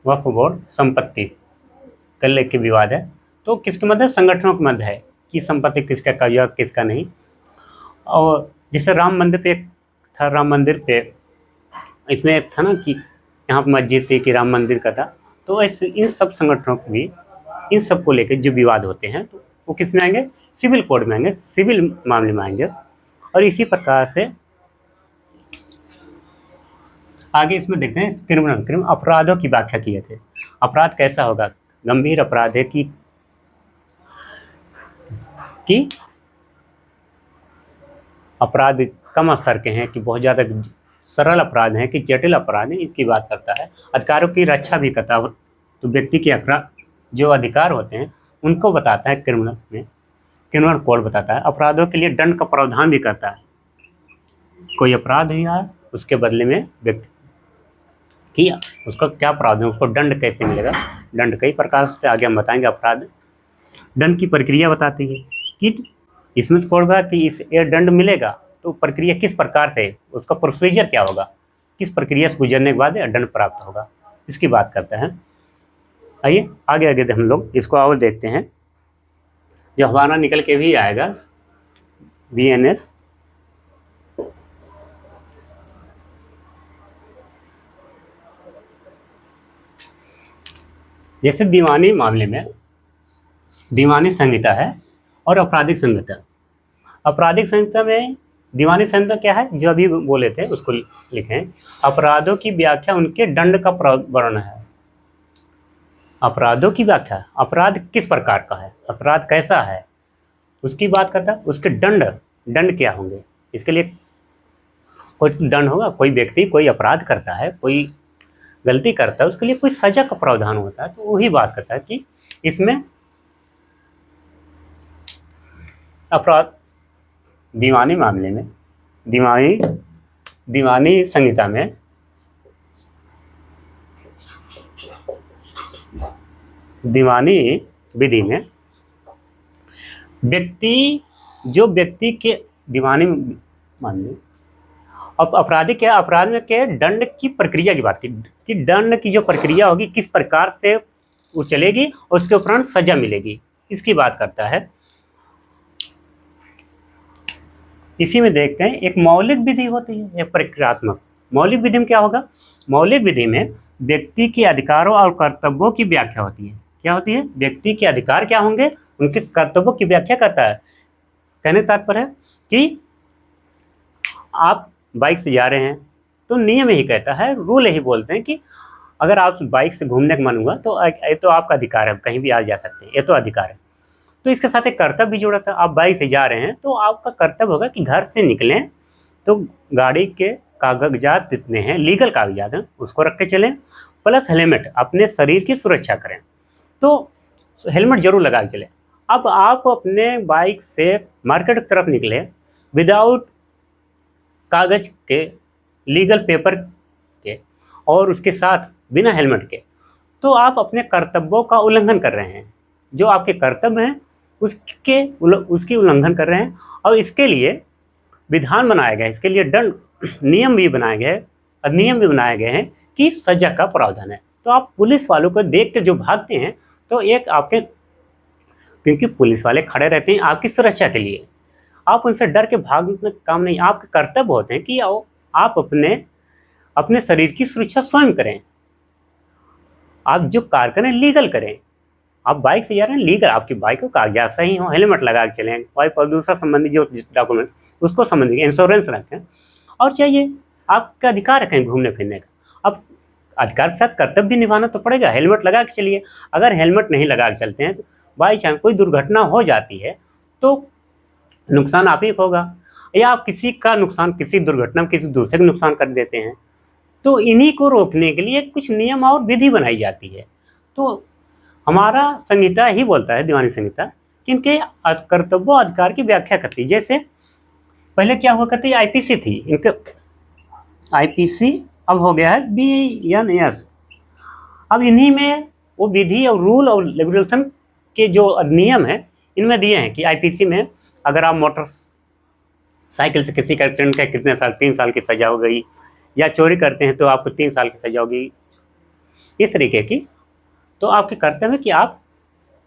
वक्फ बोर्ड संपत्ति को लेके विवाद है, तो किसके मध्य, संगठनों के मध्य है कि संपत्ति किसका कब्जा किसका नहीं। और जैसे राम मंदिर पे एक था, राम मंदिर पे इसमें एक था ना कि यहाँ पर मस्जिद थी कि राम मंदिर का था, तो ऐसे इन सब संगठनों को भी इन सब को लेकर जो विवाद होते हैं तो वो किस में आएंगे, सिविल कोड में आएंगे, सिविल मामले में आएंगे। और इसी प्रकार से आगे इसमें देखते हैं क्रिमिनल अपराधों की व्याख्या किए थे। अपराध कैसा होगा, गंभीर अपराध है कि अपराध कम स्तर के हैं, कि बहुत ज़्यादा सरल अपराध हैं, कि जटिल अपराध हैं, इसकी बात करता है। अधिकारों की रक्षा भी करता है, तो व्यक्ति के जो अधिकार होते हैं उनको बताता है क्रिमिनल में, क्रिमिनल कोड बताता है। अपराधों के लिए दंड का प्रावधान भी करता है, कोई अपराध हुआ उसके बदले में व्यक्ति किया उसका क्या प्रावधान, उसको दंड कैसे मिलेगा। दंड कई प्रकार से आगे हम बताएंगे। अपराध दंड की प्रक्रिया बताती है कि इसमें कोड है कि इस ये दंड मिलेगा तो प्रक्रिया किस प्रकार से, उसका प्रोसीजर क्या होगा, किस प्रक्रिया से गुजरने के बाद दंड प्राप्त होगा, इसकी बात करते हैं। आइए आगे हम लोग इसको और देखते हैं, जो हमारा निकल के भी आएगा VNS। जैसे दीवानी मामले में दीवानी संहिता है और आपराधिक संहिता। आपराधिक संहिता में दीवानी संहिता क्या है, जो अभी बोले थे उसको लिखें। अपराधों की व्याख्या उनके दंड का वर्णन है। अपराधों की व्याख्या, अपराध किस प्रकार का है, अपराध कैसा है, उसकी बात करता है। उसके दंड क्या होंगे, इसके लिए कोई दंड होगा। कोई व्यक्ति कोई अपराध करता है, कोई गलती करता है, उसके लिए कोई सजा का प्रावधान होता है, तो वही बात करता है कि इसमें अपराध दीवानी मामले में दीवानी संहिता में दीवानी विधि में व्यक्ति के दीवानी मामले अब अपराधी क्या, अपराध में क्या दंड की प्रक्रिया की बात की कि दंड की जो प्रक्रिया होगी किस प्रकार से वो चलेगी और उसके उपरांत सजा मिलेगी, इसकी बात करता है। इसी में देखते हैं एक मौलिक विधि होती है, एक प्रक्रियात्मक। मौलिक विधि में क्या होगा, मौलिक विधि में व्यक्ति के अधिकारों और कर्तव्यों की व्याख्या होती है। क्या होती है, व्यक्ति के अधिकार क्या होंगे, उनके कर्तव्यों की व्याख्या करता है। कहने का तात्पर्य है कि आप बाइक से जा रहे हैं तो नियम यही कहता है, रूल यही बोलते हैं कि अगर आप बाइक से घूमने का मन हुआ तो ये तो आपका अधिकार है, कहीं भी आ जा सकते हैं, ये तो अधिकार है। तो इसके साथ एक कर्तव्य भी जुड़ा था। आप बाइक से जा रहे हैं तो आपका कर्तव्य होगा कि घर से निकलें तो गाड़ी के कागजात जितने हैं, लीगल कागजात हैं, उसको रख के चलें, प्लस हेलमेट, अपने शरीर की सुरक्षा करें, तो हेलमेट जरूर लगा के चलें। अब आप अपने बाइक से मार्केट की तरफ निकले विदाउट कागज के, लीगल पेपर के, और उसके साथ बिना हेलमेट के, तो आप अपने कर्तव्यों का उल्लंघन कर रहे हैं। जो आपके कर्तव्य हैं उसकी उल्लंघन कर रहे हैं। और इसके लिए विधान बनाए गए, इसके लिए दंड नियम भी बनाए गए, अधिनियम भी बनाए गए हैं कि सजा का प्रावधान है। तो आप पुलिस वालों को देख के जो भागते हैं तो एक आपके, क्योंकि पुलिस वाले खड़े रहते हैं आपकी सुरक्षा के लिए, आप उनसे डर के भागने का काम नहीं, आपके कर्तव्य होते हैं कि आप अपने शरीर की सुरक्षा स्वयं करें। आप जो कार्य करें लीगल करें। आप बाइक से जा रहे हैं, लीगल, आपकी बाइक को कागजात सही हो, हेलमेट लगा के चलें, वायु प्रदूषण संबंधी जो डॉक्यूमेंट उसको संबंधी इंश्योरेंस रखें, और चाहिए आपका अधिकार रखें घूमने फिरने का। अब अधिकार के साथ कर्तव्य भी निभाना तो पड़ेगा, हेलमेट लगा के चलिए। अगर हेलमेट नहीं लगा के चलते हैं तो बाई चांस कोई दुर्घटना हो जाती है तो नुकसान आप ही होगा, या आप किसी का नुकसान, किसी दुर्घटना में किसी दूसरे का नुकसान कर देते हैं। तो इन्हीं को रोकने के लिए कुछ नियम और विधि बनाई जाती है। तो हमारा संहिता ही बोलता है, दीवानी संहिता, कि इनके कर्तव्य अधिकार की व्याख्या करती है। जैसे पहले क्या हुआ करती है, IPC थी, इनके IPC अब हो गया है BNS, अब इन्हीं में वो विधि और रूल और रेगुलेशन के जो नियम है इनमें दिए हैं कि आईपीसी में अगर आप मोटर साइकिल से किसी का एक्सीडेंट का कितने साल, 3 साल की सजा हो गई, या चोरी करते हैं तो आपको 3 साल की सजा होगी, इस तरीके की। तो आपके कर्तव्य है कि आप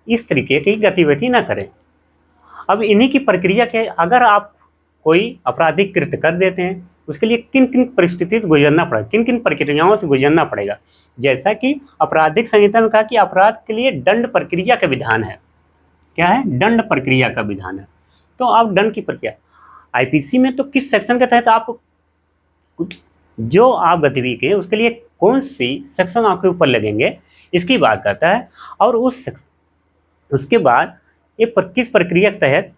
इस तरीके की गतिविधि ना करें। अब इन्हीं की प्रक्रिया के अगर आप कोई आपराधिक कृत्य कर देते हैं उसके लिए किन किन परिस्थिति से गुजरना पड़ेगा, किन किन प्रक्रियाओं से गुजरना पड़ेगा। जैसा कि आपराधिक संहिता में कहा कि अपराध के लिए दंड प्रक्रिया का विधान है। क्या है? दंड प्रक्रिया का विधान है। तो आप दंड की प्रक्रिया आईपीसी में तो किस सेक्शन के तहत आप जो आप गतिविधि के उसके लिए कौन सी सेक्शन आपके ऊपर लगेंगे इसकी बात करता है। और उसके बाद ये किस प्रक्रिया के तहत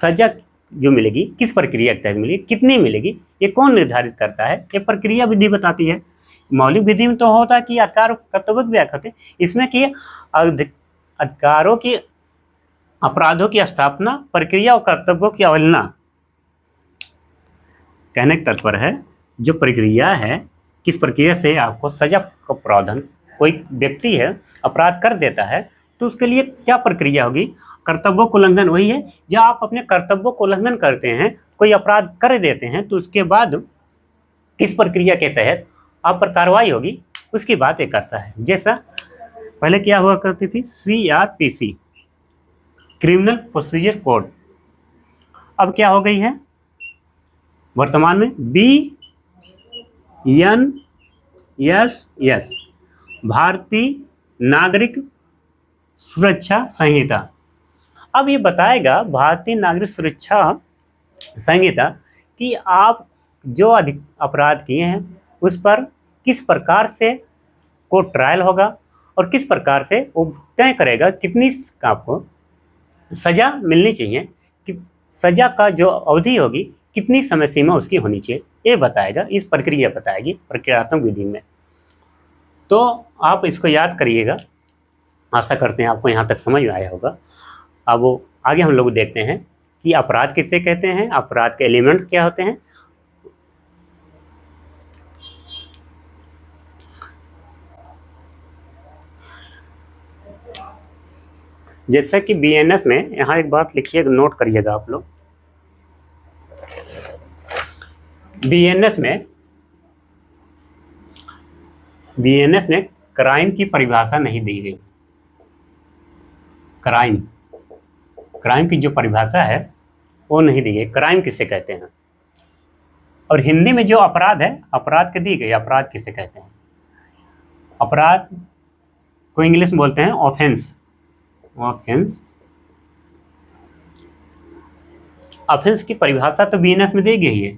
सजा जो मिलेगी, किस प्रक्रिया के तहत मिलेगी, कितनी मिलेगी, ये कौन निर्धारित करता है? ये प्रक्रिया विधि बताती है। मौलिक विधि में तो होता है कि अधिकार कर्तव्य की व्याख्या होते हैं, इसमें कि अधिकारों की, अपराधों की स्थापना, प्रक्रिया और कर्तव्यों की अवहेलना। कहने का तात्पर्य है जो प्रक्रिया है, किस प्रक्रिया से आपको सजा का प्रावधान, कोई व्यक्ति है अपराध कर देता है तो उसके लिए क्या प्रक्रिया होगी। कर्तव्यों को उल्लंघन वही है जब आप अपने कर्तव्यों को उल्लंघन करते हैं, कोई अपराध कर देते हैं तो उसके बाद किस प्रक्रिया के तहत आप पर कार्रवाई होगी उसकी बात ये करता है। जैसा पहले क्या हुआ करती थी, CRPC, क्रिमिनल प्रोसीजर कोड, अब क्या हो गई है वर्तमान में BNSS, भारतीय नागरिक सुरक्षा संहिता। अब ये बताएगा भारतीय नागरिक सुरक्षा संहिता कि आप जो अपराध किए हैं उस पर किस प्रकार से कोर्ट ट्रायल होगा और किस प्रकार से वो तय करेगा कितनी आपको सजा मिलनी चाहिए, कि सजा का जो अवधि होगी कितनी समय सीमा उसकी होनी चाहिए, ये बताएगा, इस प्रक्रिया बताएगी प्रक्रियात्मक विधि में। तो आप इसको याद करिएगा। आशा करते हैं आपको यहाँ तक समझ में आया होगा। अब वो आगे हम लोग देखते हैं कि अपराध किसे कहते हैं, अपराध के एलिमेंट क्या होते हैं। जैसा कि BNS में, यहाँ एक बात लिखिए, नोट करिएगा आप लोग। BNS में क्राइम की परिभाषा नहीं दी गई। क्राइम की जो परिभाषा है वो नहीं दी गई। क्राइम किसे कहते हैं, और हिंदी में जो अपराध है, अपराध के दी गई, अपराध किसे कहते हैं। अपराध को इंग्लिश में बोलते हैं ऑफेंस। ऑफेंस की परिभाषा तो BNS में दी गई है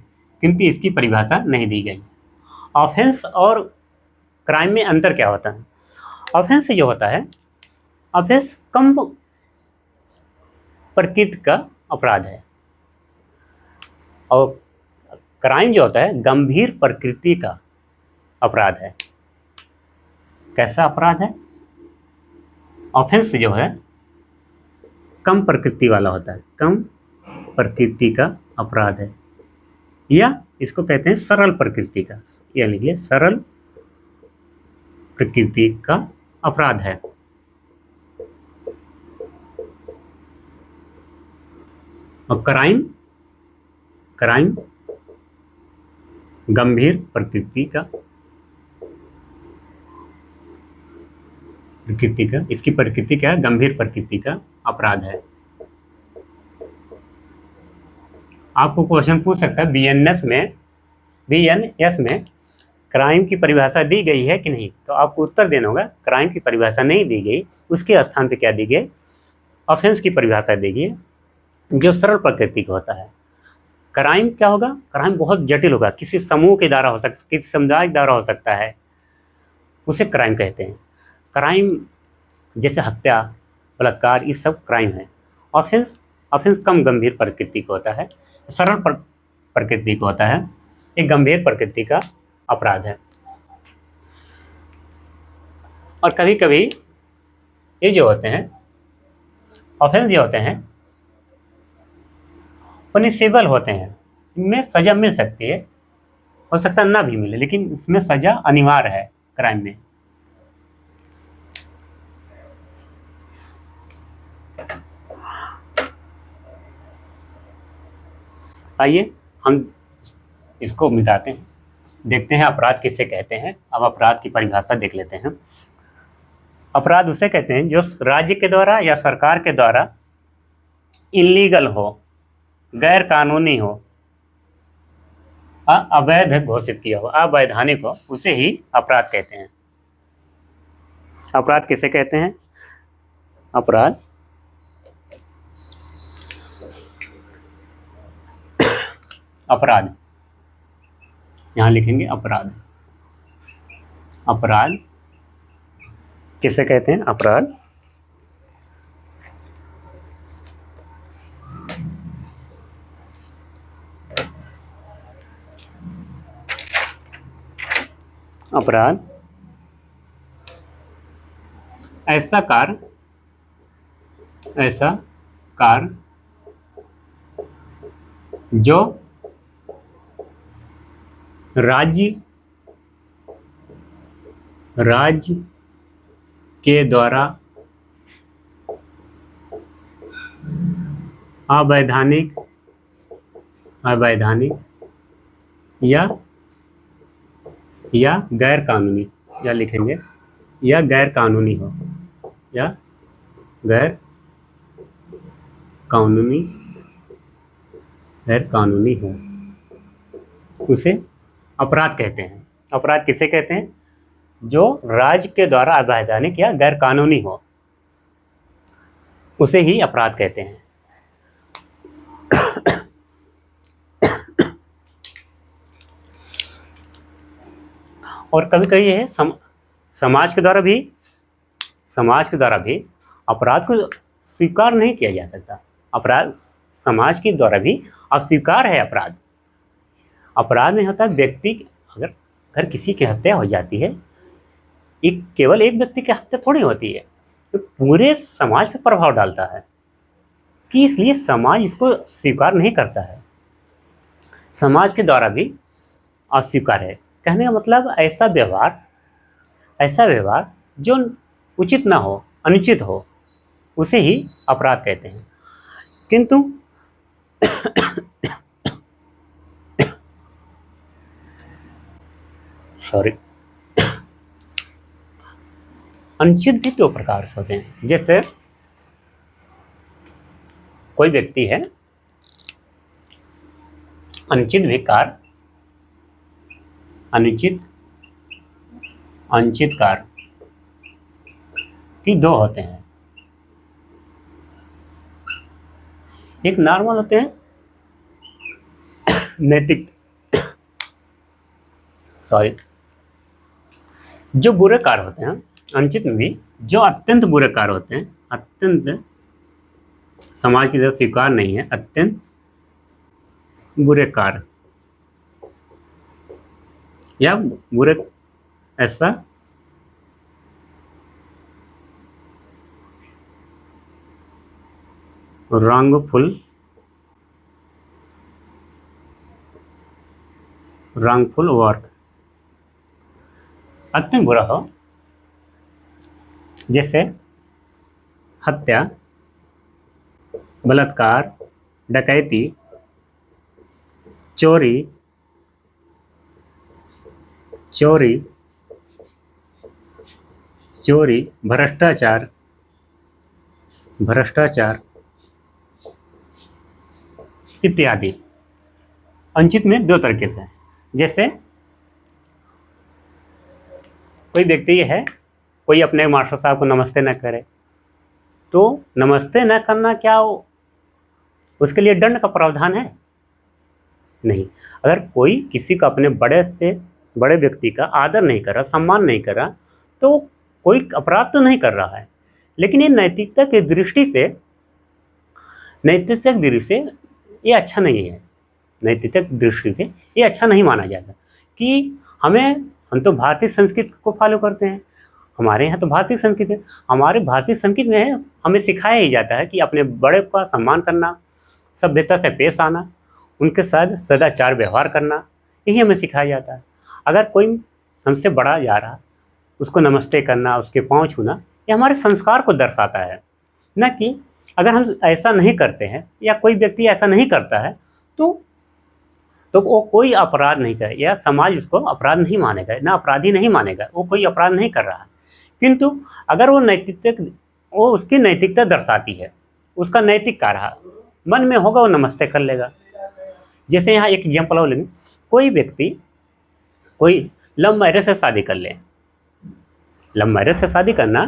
किंतु इसकी परिभाषा नहीं दी गई। ऑफेंस और क्राइम में अंतर क्या होता है। ऑफेंस जो होता है, ऑफेंस कम प्रकृति का अपराध है, और क्राइम जो होता है गंभीर प्रकृति का अपराध है। कैसा अपराध है? ऑफेंस जो है कम प्रकृति वाला होता है, कम प्रकृति का अपराध है, या इसको कहते हैं सरल प्रकृति का, या लिखिए सरल प्रकृति का अपराध है। और क्राइम गंभीर प्रकृति का, इसकी प्रकृति क्या है, गंभीर प्रकृति का अपराध है। आपको क्वेश्चन पूछ सकता है BNS में क्राइम की परिभाषा दी गई है कि नहीं, तो आपको उत्तर देना होगा क्राइम की परिभाषा नहीं दी गई, उसके स्थान पे क्या दी गई, ऑफेंस की परिभाषा दी गई जो सरल प्रकृति का होता है। क्राइम क्या होगा, क्राइम बहुत जटिल होगा, किसी समूह के द्वारा हो सकता है, किसी समुदाय के द्वारा हो सकता है, उसे क्राइम कहते हैं। क्राइम जैसे हत्या, बलात्कार, ये सब क्राइम है। ऑफेंस कम गंभीर प्रकृति का होता है, सरल प्रकृति का होता है, एक गंभीर प्रकृति का अपराध है। और कभी कभी ये जो होते हैं ऑफेंस जो होते हैं पनिशेबल होते हैं, इनमें सजा मिल सकती है, हो सकता है ना भी मिले, लेकिन इसमें सजा अनिवार्य है क्राइम में। आइए हम इसको मिटाते हैं, देखते हैं अपराध किसे कहते हैं। अब अपराध की परिभाषा देख लेते हैं। अपराध उसे कहते हैं जो राज्य के द्वारा या सरकार के द्वारा इलीगल हो, गैर कानूनी हो, अवैध घोषित किया हो, अवैधानिक हो, उसे ही अपराध कहते हैं। अपराध किसे कहते हैं? अपराध अपराध यहां लिखेंगे अपराध। अपराध किसे कहते हैं? अपराध अपराध ऐसा कार्य जो राज्य के द्वारा अवैधानिक या गैर कानूनी, या लिखेंगे या गैर कानूनी हो, या गैर कानूनी हो, उसे अपराध कहते हैं। अपराध किसे कहते हैं? जो राज्य के द्वारा अवैधानिक या गैर कानूनी हो, उसे ही अपराध कहते हैं। और कभी कभी ये समाज के द्वारा भी अपराध को स्वीकार नहीं किया जा सकता। अपराध समाज के द्वारा भी अस्वीकार है। अपराध में होता है व्यक्ति, अगर किसी की हत्या हो जाती है, केवल एक व्यक्ति की हत्या थोड़ी होती है, तो पूरे समाज पर प्रभाव डालता है, कि इसलिए समाज इसको स्वीकार नहीं करता है। समाज के द्वारा भी अस्वीकार है। कहने का मतलब ऐसा व्यवहार जो उचित ना हो, अनुचित हो, उसे ही अपराध कहते हैं। किंतु अनुचित भी दो प्रकार से होते हैं। जैसे कोई व्यक्ति है, अनुचित कार्य की दो होते हैं। एक नॉर्मल होते हैं नैतिक, जो बुरे कार्य होते हैं, अनुचित में भी जो अत्यंत बुरे कार्य होते हैं, अत्यंत समाज की तरफ स्वीकार नहीं है, अत्यंत बुरे कार्य या बुरे ऐसा wrongful वर्क अत्यंत बुरा हो, जैसे हत्या, बलात्कार, डकैती, चोरी, भ्रष्टाचार इत्यादि। अनुचित में दो तरीके से, जैसे कोई व्यक्ति है, कोई अपने मास्टर साहब को नमस्ते न करे, तो नमस्ते न करना क्या उसके लिए दंड का प्रावधान है? नहीं। अगर कोई किसी का अपने बड़े व्यक्ति का आदर नहीं कर रहा, सम्मान नहीं कर रहा, तो कोई अपराध तो नहीं कर रहा है, लेकिन ये नैतिकता की दृष्टि से ये अच्छा नहीं है। नैतिकता की दृष्टि से ये अच्छा नहीं माना जाता कि हम तो भारतीय संस्कृति को फॉलो करते हैं, हमारे यहाँ तो भारतीय संस्कृति है, हमारे भारतीय संस्कृति में हमें सिखाया ही जाता है कि अपने बड़े का सम्मान करना, सभ्यता से पेश आना, उनके साथ सदाचार व्यवहार करना, यही हमें सिखाया जाता है। अगर कोई हमसे बड़ा जा रहा, उसको नमस्ते करना, उसके पाँव छूना, ये हमारे संस्कार को दर्शाता है। न कि अगर हम ऐसा नहीं करते हैं या कोई व्यक्ति ऐसा नहीं करता है, तो तो वो कोई अपराध नहीं करे, या समाज उसको अपराध नहीं मानेगा, ना अपराधी नहीं मानेगा, वो कोई अपराध नहीं कर रहा है। किंतु अगर वो नैतिकता, वो उसकी नैतिकता दर्शाती है, उसका नैतिक कार्य मन में होगा, वो नमस्ते कर लेगा। जैसे यहाँ एक एग्जाम्पल और लेंगे, कोई व्यक्ति कोई लव मैरिज से शादी कर ले, लव मैरिज से शादी करना,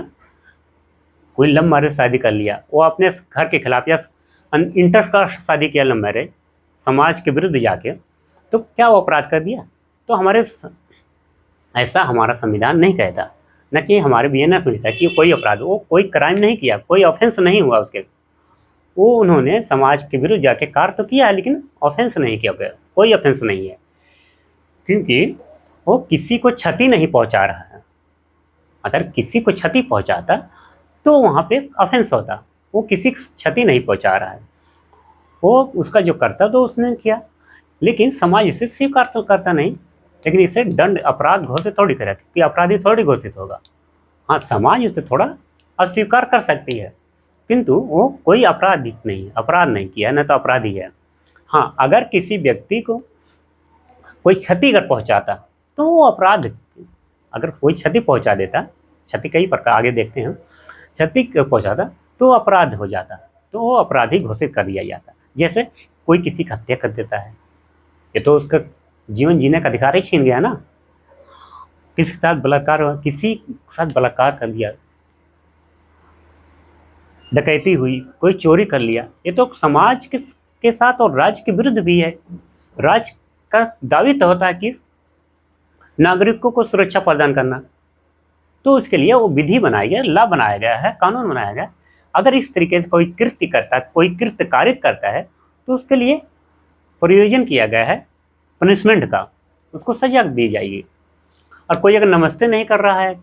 कोई लव मैरिज शादी कर लिया, वो अपने घर के खिलाफ या इंटरकास्ट शादी किया, लव मैरिज समाज के विरुद्ध जाके, तो क्या वो अपराध कर दिया? तो हमारे ऐसा हमारा संविधान नहीं कहता, न कि हमारे BNF में लिखा कि कोई अपराध, वो कोई क्राइम नहीं किया, कोई ऑफेंस नहीं हुआ उसके, वो उन्होंने समाज के विरुद्ध जाके कार्य तो किया है, लेकिन ऑफेंस नहीं किया, कोई ऑफेंस नहीं है, क्योंकि वो किसी को क्षति नहीं पहुंचा रहा है। अगर किसी को क्षति पहुंचाता तो वहाँ पे ऑफेंस होता, वो किसी को क्षति नहीं पहुंचा रहा है, वो उसका जो करता तो उसने किया, लेकिन समाज इसे स्वीकार तो करता नहीं, लेकिन इसे दंड अपराध घोषित थोड़ी करे कि अपराधी थोड़ी घोषित होगा। हाँ, समाज इसे थोड़ा अस्वीकार कर सकती है, किंतु वो कोई अपराध नहीं किया, न तो अपराधी है। हाँ, अगर किसी व्यक्ति को कोई क्षति अगर पहुँचाता तो वो अपराध, अगर कोई क्षति पहुँचा देता, क्षति कई प्रकार आगे देखते हैं, क्षति पहुँचाता तो अपराध हो जाता, तो वो अपराधी घोषित कर दिया जाता। जैसे कोई किसी की हत्या कर देता है, ये तो उसका जीवन जीने का अधिकार ही छीन गया ना। किसी के साथ बलात्कार, किसी के साथ बलात्कार कर दिया, डकैती हुई, कोई चोरी कर लिया, ये तो समाज के साथ और राज्य के विरुद्ध भी है। राज्य का दायित्व होता है कि नागरिकों को सुरक्षा प्रदान करना, तो उसके लिए वो विधि बनाई गया, लॉ बनाया गया है, कानून बनाया गया। अगर इस तरीके से कोई कृत्य करता है, कोई कृत्य कारित करता है, तो उसके लिए प्रयोजन किया गया है पनिशमेंट का, उसको सजा दी जाएगी। और कोई अगर नमस्ते नहीं कर रहा है,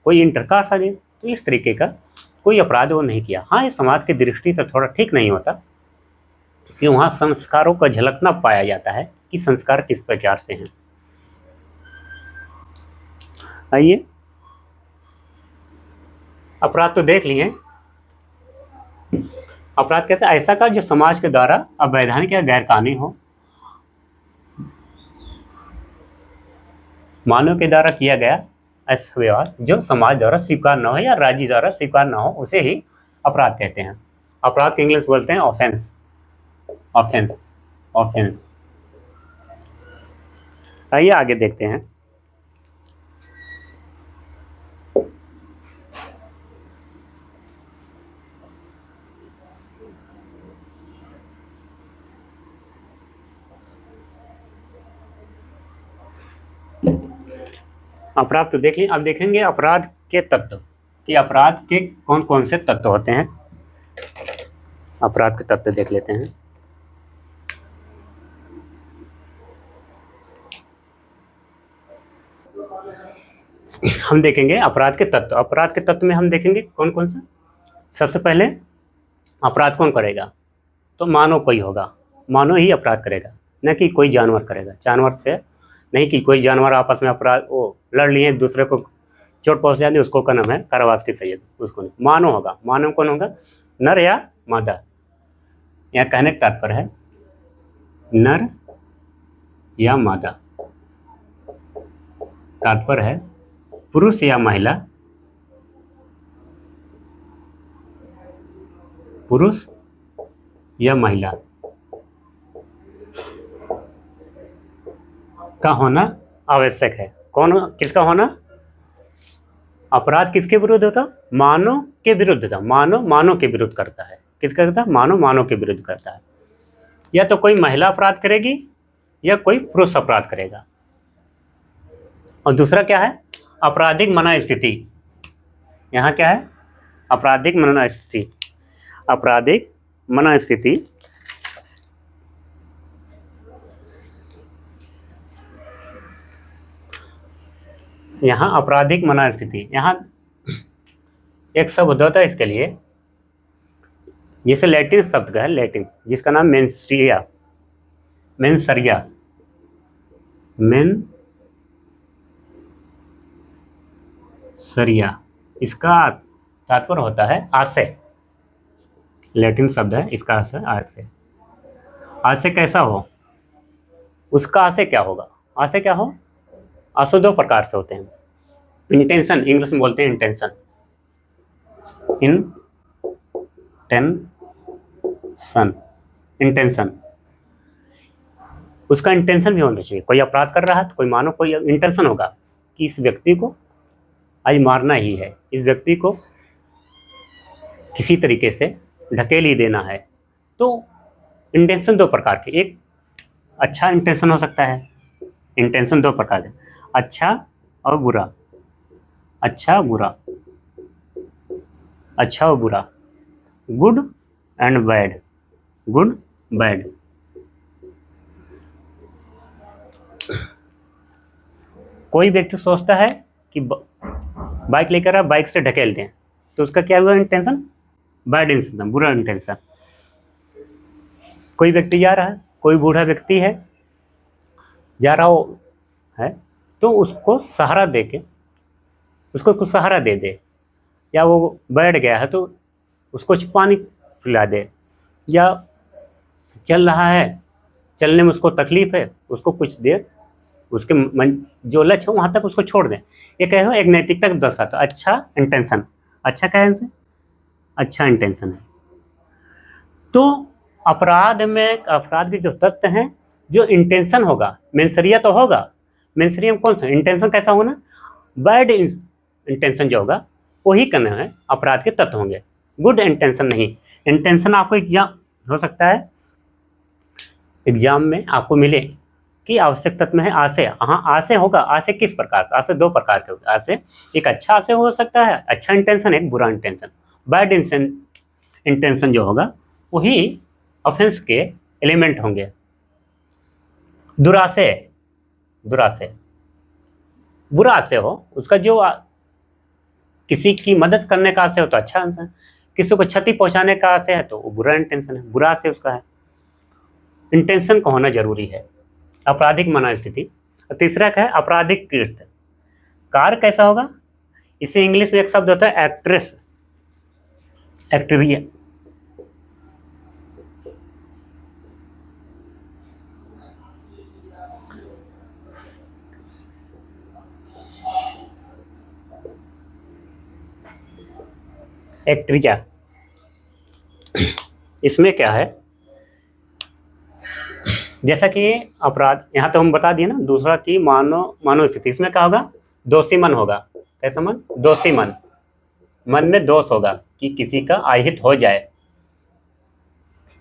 कोई इंटरकास्ट शादी, तो इस तरीके का कोई अपराध वो नहीं किया। हाँ, ये समाज की दृष्टि से थोड़ा ठीक नहीं होता कि वहाँ संस्कारों का झलक न पाया जाता है कि संस्कार किस प्रकार से हैं। आइए, अपराध तो देख लिए। अपराध कहते हैं ऐसा कार्य जो समाज के द्वारा अवैधानिक या गैरकानूनी हो, मानव के द्वारा किया गया ऐसा व्यवहार जो समाज द्वारा स्वीकार न हो या राज्य द्वारा स्वीकार न हो, उसे ही अपराध कहते हैं। अपराध के इंग्लिश बोलते हैं ऑफेंस। Offence, offence. आइए आगे देखते हैं। अपराध तो देख लें, अब देखेंगे अपराध के तत्व कि अपराध के कौन कौन से तत्व होते हैं। अपराध के तत्व देख लेते हैं। हम देखेंगे अपराध के तत्व। अपराध के तत्व में हम देखेंगे कौन कौन सा। सबसे पहले अपराध कौन करेगा, तो मानव कोई होगा, मानव ही अपराध करेगा, न कि कोई जानवर करेगा। जानवर से नहीं कि कोई जानवर आपस में अपराध वो लड़ लिए, एक दूसरे को चोट पहुंचा दी, उसको का नाम है कारावास की सैयद, उसको नहीं। मानव होगा। मानव कौन होगा, नर या मादा। यहाँ कहने का तात्पर्य है नर या मादा, तात्पर्य है पुरुष या महिला, पुरुष या महिला का होना आवश्यक है। कौन, किसका होना, अपराध किसके विरुद्ध होता, मानव के विरुद्ध था। मानव के विरुद्ध करता है, किसका करता है, मानव के विरुद्ध करता है। या तो कोई महिला अपराध करेगी या कोई पुरुष अपराध करेगा। और दूसरा क्या है, आपराधिक मना स्थिति। यहाँ क्या है, आपराधिक मना स्थिति। आपराधिक मना स्थिति यहाँ आपराधिक मना स्थिति, यहाँ एक शब्द होता है इसके लिए, जैसे लैटिन शब्द का है, लैटिन जिसका नाम मेंसरिया, मेंसरिया, मेंसरिया, इसका तात्पर्य होता है आशय। लैटिन शब्द है, इसका आशय आशय। आशय कैसा हो, उसका आशय क्या होगा? आशय क्या हो? आशय दो प्रकार से होते हैं। इंटेंशन, इंग्लिश में बोलते हैं इंटेंशन, इंटेंशन। उसका इंटेंशन भी होना चाहिए। कोई अपराध कर रहा है तो कोई मानो कोई इंटेंशन होगा कि इस व्यक्ति को आज मारना ही है, इस व्यक्ति को किसी तरीके से ढकेल ही देना है। तो इंटेंशन दो प्रकार के, एक अच्छा इंटेंशन हो सकता है। इंटेंशन दो प्रकार के, अच्छा और बुरा, अच्छा बुरा, अच्छा और बुरा, good and bad, good bad. कोई व्यक्ति सोचता है कि बाइक लेकर आ, बाइक से ढकेल दें, तो उसका क्या हुआ इंटेंशन? बैड इंटेंशन, बुरा इंटेंशन। कोई व्यक्ति जा रहा है, कोई बूढ़ा व्यक्ति है जा रहा हो है, तो उसको सहारा दे के, उसको कुछ सहारा दे दे, या वो बैठ गया है तो उसको कुछ पानी पिला दे, या चल रहा है, चलने में उसको तकलीफ है, उसको कुछ देर उसके मन जो लक्ष्य हो वहाँ तक उसको छोड़ दें। ये कहे एक नैतिकता को दर्शाता, अच्छा इंटेंशन, अच्छा क्या है, अच्छा इंटेंशन है। तो अपराध में, अपराध के जो तथ्य हैं, जो इंटेंशन होगा, मेंसरिया तो होगा, मेंसरिया में कौन सा इंटेंशन कैसा होना, बैड इंटेंशन जो होगा वही करना है, अपराध के तत्व होंगे, गुड इंटेंशन नहीं। इंटेंशन आपको एग्जाम हो सकता है, एग्जाम में आपको मिले कि आवश्यक तत्व में है आशय। हाँ आशय होगा, आशय किस प्रकार का? आशय दो प्रकार के होते हैं। आशय एक अच्छा आशय हो सकता है, अच्छा इंटेंशन, एक बुरा इंटेंशन। बैड इंटेंशन जो होगा वही ऑफेंस के एलिमेंट होंगे। दुराशय, दुराशय बुरा आशय हो, उसका जो किसी की मदद करने का आशय हो तो अच्छा है, किसी को क्षति पहुंचाने का आशय है तो वो बुरा इंटेंशन है, बुरा आशय उसका है। इंटेंशन का होना जरूरी है। आपराधिक मनोस्थिति, तीसरा क्या है, आपराधिक कृत्य। कार्य कैसा होगा? इसे इंग्लिश में एक शब्द होता है एक्ट्रेस, एक्टरिया। एक्ट्रिया, इसमें क्या है, जैसा कि अपराध यहाँ तो हम बता दिए ना। दूसरा कि मानव स्थिति, इसमें क्या होगा, दोषी मन होगा। कैसा मन? दोषी मन, मन में दोष होगा कि किसी का अहित हो जाए।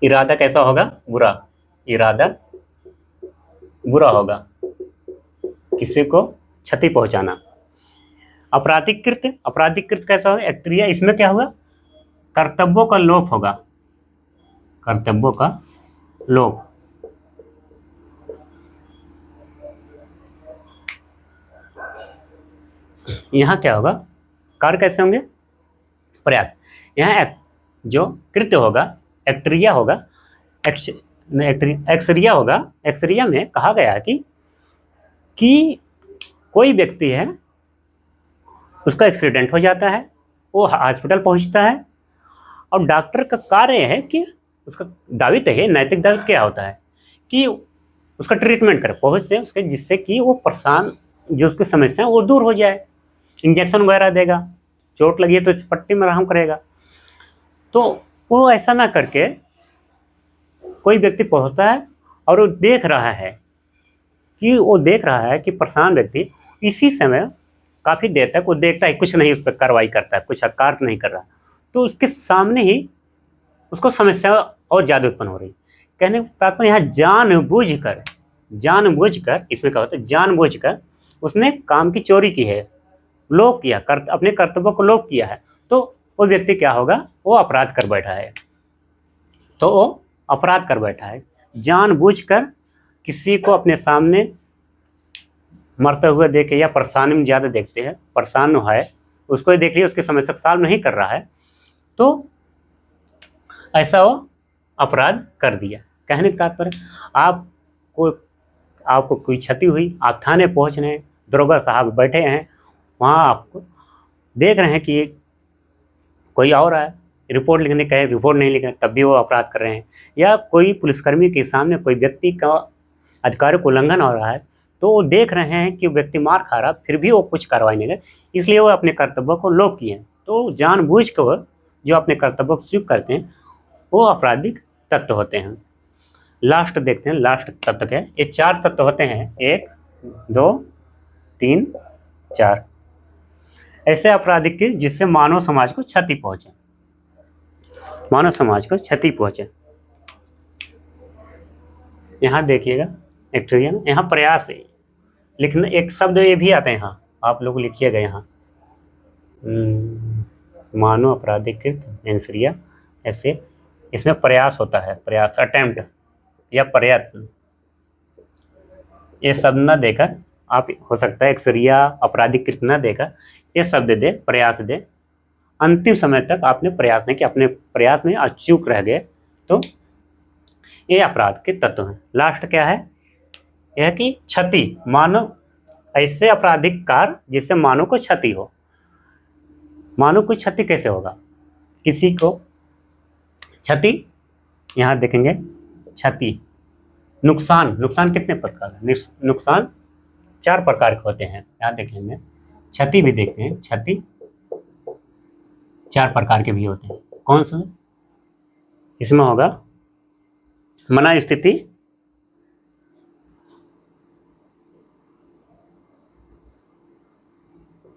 इरादा कैसा होगा? बुरा, इरादा बुरा होगा, किसी को क्षति पहुंचाना। आपराधिक कृत्य, आपराधिक कृत्य कैसा होगा? एक्ट्रिया, इसमें क्या होगा, कर्तव्यों का लोप होगा, कर्तव्यों का लोप। यहाँ क्या होगा, कार्य कैसे होंगे? प्रयास। यहाँ जो कृत्य होगा एक्ट्रिया होगा, एक्सरिया होगा। एक्सरिया में कहा गया कि कोई व्यक्ति है, उसका एक्सीडेंट हो जाता है, वो हॉस्पिटल पहुंचता है, और डॉक्टर का कार्य है कि उसका दायित्व है, नैतिक दायित्व क्या होता है कि उसका ट्रीटमेंट करे, पहुंच से उसके, जिससे कि वो परेशान, जो उसकी समस्या है वो दूर हो जाए। इंजेक्शन वगैरह देगा, चोट लगी है तो पट्टी में आराम करेगा। तो वो ऐसा ना करके कोई व्यक्ति पहुंचता है और वो देख रहा है कि परेशान व्यक्ति इसी समय काफ़ी देर तक वो देखता है, कुछ नहीं उस पर कार्रवाई करता है, कुछ कार्य नहीं कर रहा, तो उसके सामने ही उसको समस्या और ज़्यादा उत्पन्न हो रही। कहने का तात्पर्य यहाँ जानबूझकर, इसमें क्या होता है, जानबूझकर उसने काम की चोरी की है, लोप किया, अपने कर्तव्यों को लोप किया है, तो वो व्यक्ति क्या होगा, वो अपराध कर बैठा है। तो वो अपराध कर बैठा है, जानबूझकर किसी को अपने सामने मरते हुए देखे या परेशानी में ज़्यादा देखते हैं, परेशान है, उसको देख लिया, उसकी समस्या का सॉल्व नहीं कर रहा है, तो ऐसा वो अपराध कर दिया। कहने का तात्पर्य, आपको कोई क्षति हुई, आप थाने पहुँच रहे हैं, दरोगा साहब बैठे हैं वहाँ, आपको देख रहे हैं कि कोई और है, रिपोर्ट लिखने कहे, रिपोर्ट नहीं लिख रहे, तब भी वो अपराध कर रहे हैं। या कोई पुलिसकर्मी के सामने कोई व्यक्ति का अधिकारों का उल्लंघन हो रहा है, तो वो देख रहे हैं कि व्यक्ति मार खा रहा, फिर भी वो कुछ कार्रवाई नहीं करे, इसलिए वो अपने कर्तव्यों को लोप किए। तो जानबूझ के वो जो अपने कर्तव्यों को चूक करते हैं वो आपराधिक तत्व होते हैं। लास्ट देखते हैं, लास्ट तत्व क्या है। ये 4 तत्व होते हैं, 1 2 3 4 ऐसे आपराधिक के जिससे मानव समाज को क्षति पहुंचे, मानव समाज को क्षति पहुंचे। यहाँ देखिएगा एक्टोरियन, यहाँ प्रयास है लिखना, एक शब्द ये भी आता है यहाँ, आप लोग लिखिएगा यहाँ मानव अपराधिकृत हिंसरिया, ऐसे इसमें प्रयास होता है, प्रयास अटेम्प्ट या प्रयत्न, ये शब्द न देकर आप हो सकता है एक्सरिया अपराधिकृत न देकर ये शब्द दे, प्रयास दे। अंतिम समय तक आपने प्रयास नहीं किया, अपने प्रयास में अचूक रह गए, तो ये अपराध के तत्व हैं। लास्ट क्या है, यह कि क्षति, मानव ऐसे आपराधिक कार्य जिससे मानव को क्षति हो। मानव को क्षति कैसे होगा, किसी को क्षति, यहाँ देखेंगे क्षति, नुकसान, नुकसान कितने प्रकार है, नुकसान 4 प्रकार के होते हैं, यहाँ देख लेंगे। क्षति भी देखते हैं, क्षति 4 प्रकार के भी होते हैं। कौन सा, इसमें होगा मना स्थिति,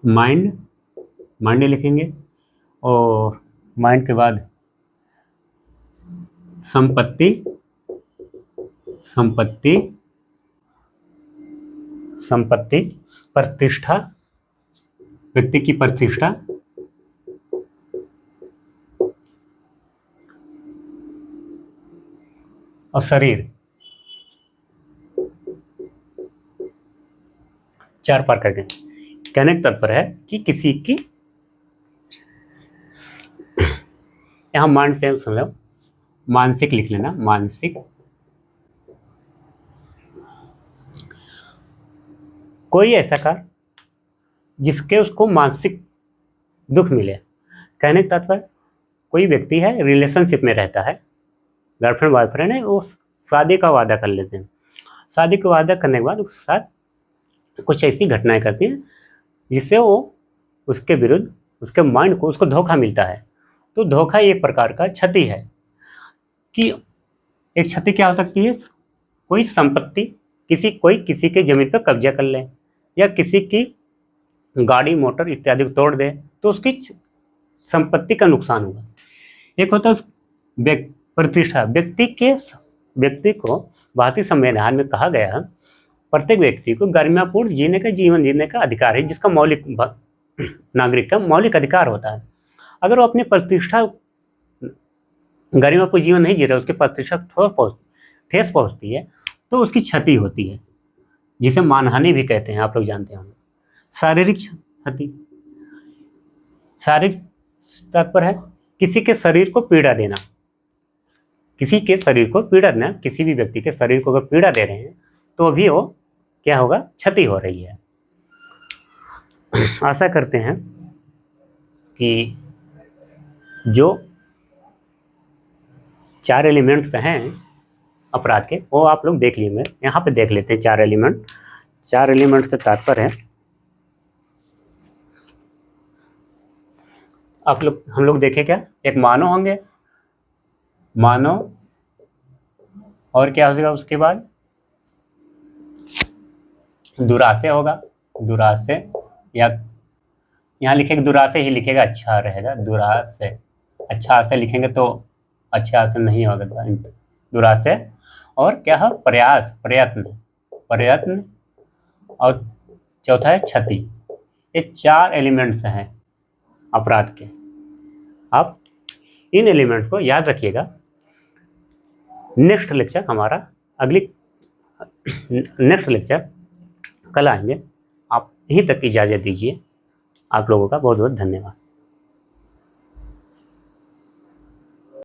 माइंड, माइंड लिखेंगे, और माइंड के बाद संपत्ति, संपत्ति, संपत्ति, प्रतिष्ठा, व्यक्ति की प्रतिष्ठा, और शरीर। 4 प्रकार के। कहने का तात्पर्य है कि किसी की, यहां माइंड से समझो, मानसिक लिख लेना, मानसिक, कोई ऐसा कार्य जिसके उसको मानसिक दुख मिले। कहने का तात्पर्य कोई व्यक्ति है, रिलेशनशिप में रहता है, गर्लफ्रेंड बॉयफ्रेंड है, वो शादी का वादा कर लेते हैं, शादी का वादा करने के बाद उसके साथ कुछ ऐसी घटनाएं करती हैं जिससे वो उसके विरुद्ध, उसके माइंड को, उसको धोखा मिलता है। तो धोखा एक प्रकार का क्षति है। कि एक क्षति क्या हो सकती है, कोई संपत्ति, कोई किसी के जमीन पर कब्जा कर ले, या किसी की गाड़ी मोटर इत्यादि को तोड़ दे, तो उसकी संपत्ति का नुकसान होगा। एक होता है प्रतिष्ठा, व्यक्ति को भारतीय संविधान में कहा गया है प्रत्येक व्यक्ति को गरिमापूर्ण जीने का, जीवन जीने का अधिकार है, जिसका मौलिक, नागरिक का मौलिक अधिकार होता है। अगर वो अपनी प्रतिष्ठा, गरिमापूर्ण जीवन नहीं जी रहा, उसकी प्रतिष्ठा ठेस पहुंचती है, तो उसकी क्षति होती है, जिसे मानहानि भी कहते हैं, आप लोग जानते होंगे। शारीरिक क्षति, शारीरिक तात्पर्य है किसी के शरीर को पीड़ा देना, किसी के शरीर को पीड़ा देना, किसी भी व्यक्ति के शरीर को अगर पीड़ा दे रहे हैं तो भी वो क्या होगा, क्षति हो रही है। आशा करते हैं कि जो 4 एलिमेंट्स हैं अपराध के, वो आप लोग देख लिए। यहाँ पे देख लेते हैं 4 एलिमेंट। 4 एलिमेंट से तात्पर्य है आप लोग, हम लोग देखें क्या, एक मानव होंगे, मानव, और क्या होगा उसके बाद दुराशय होगा, दुराशय, या यहाँ लिखेगा दुराशय ही लिखेगा, अच्छा रहेगा, दुराशय, अच्छा आशय लिखेंगे तो अच्छा आशय नहीं होगा, दुराशय। और क्या है, प्रयास, प्रयत्न, प्रयत्न, और चौथा है क्षति। ये 4 एलिमेंट्स हैं अपराध के। आप इन एलिमेंट्स को याद रखिएगा। नेक्स्ट लेक्चर हमारा, नेक्स्ट लेक्चर कल आएंगे। आप यहीं तक इजाज़त दीजिए। आप लोगों का बहुत बहुत धन्यवाद।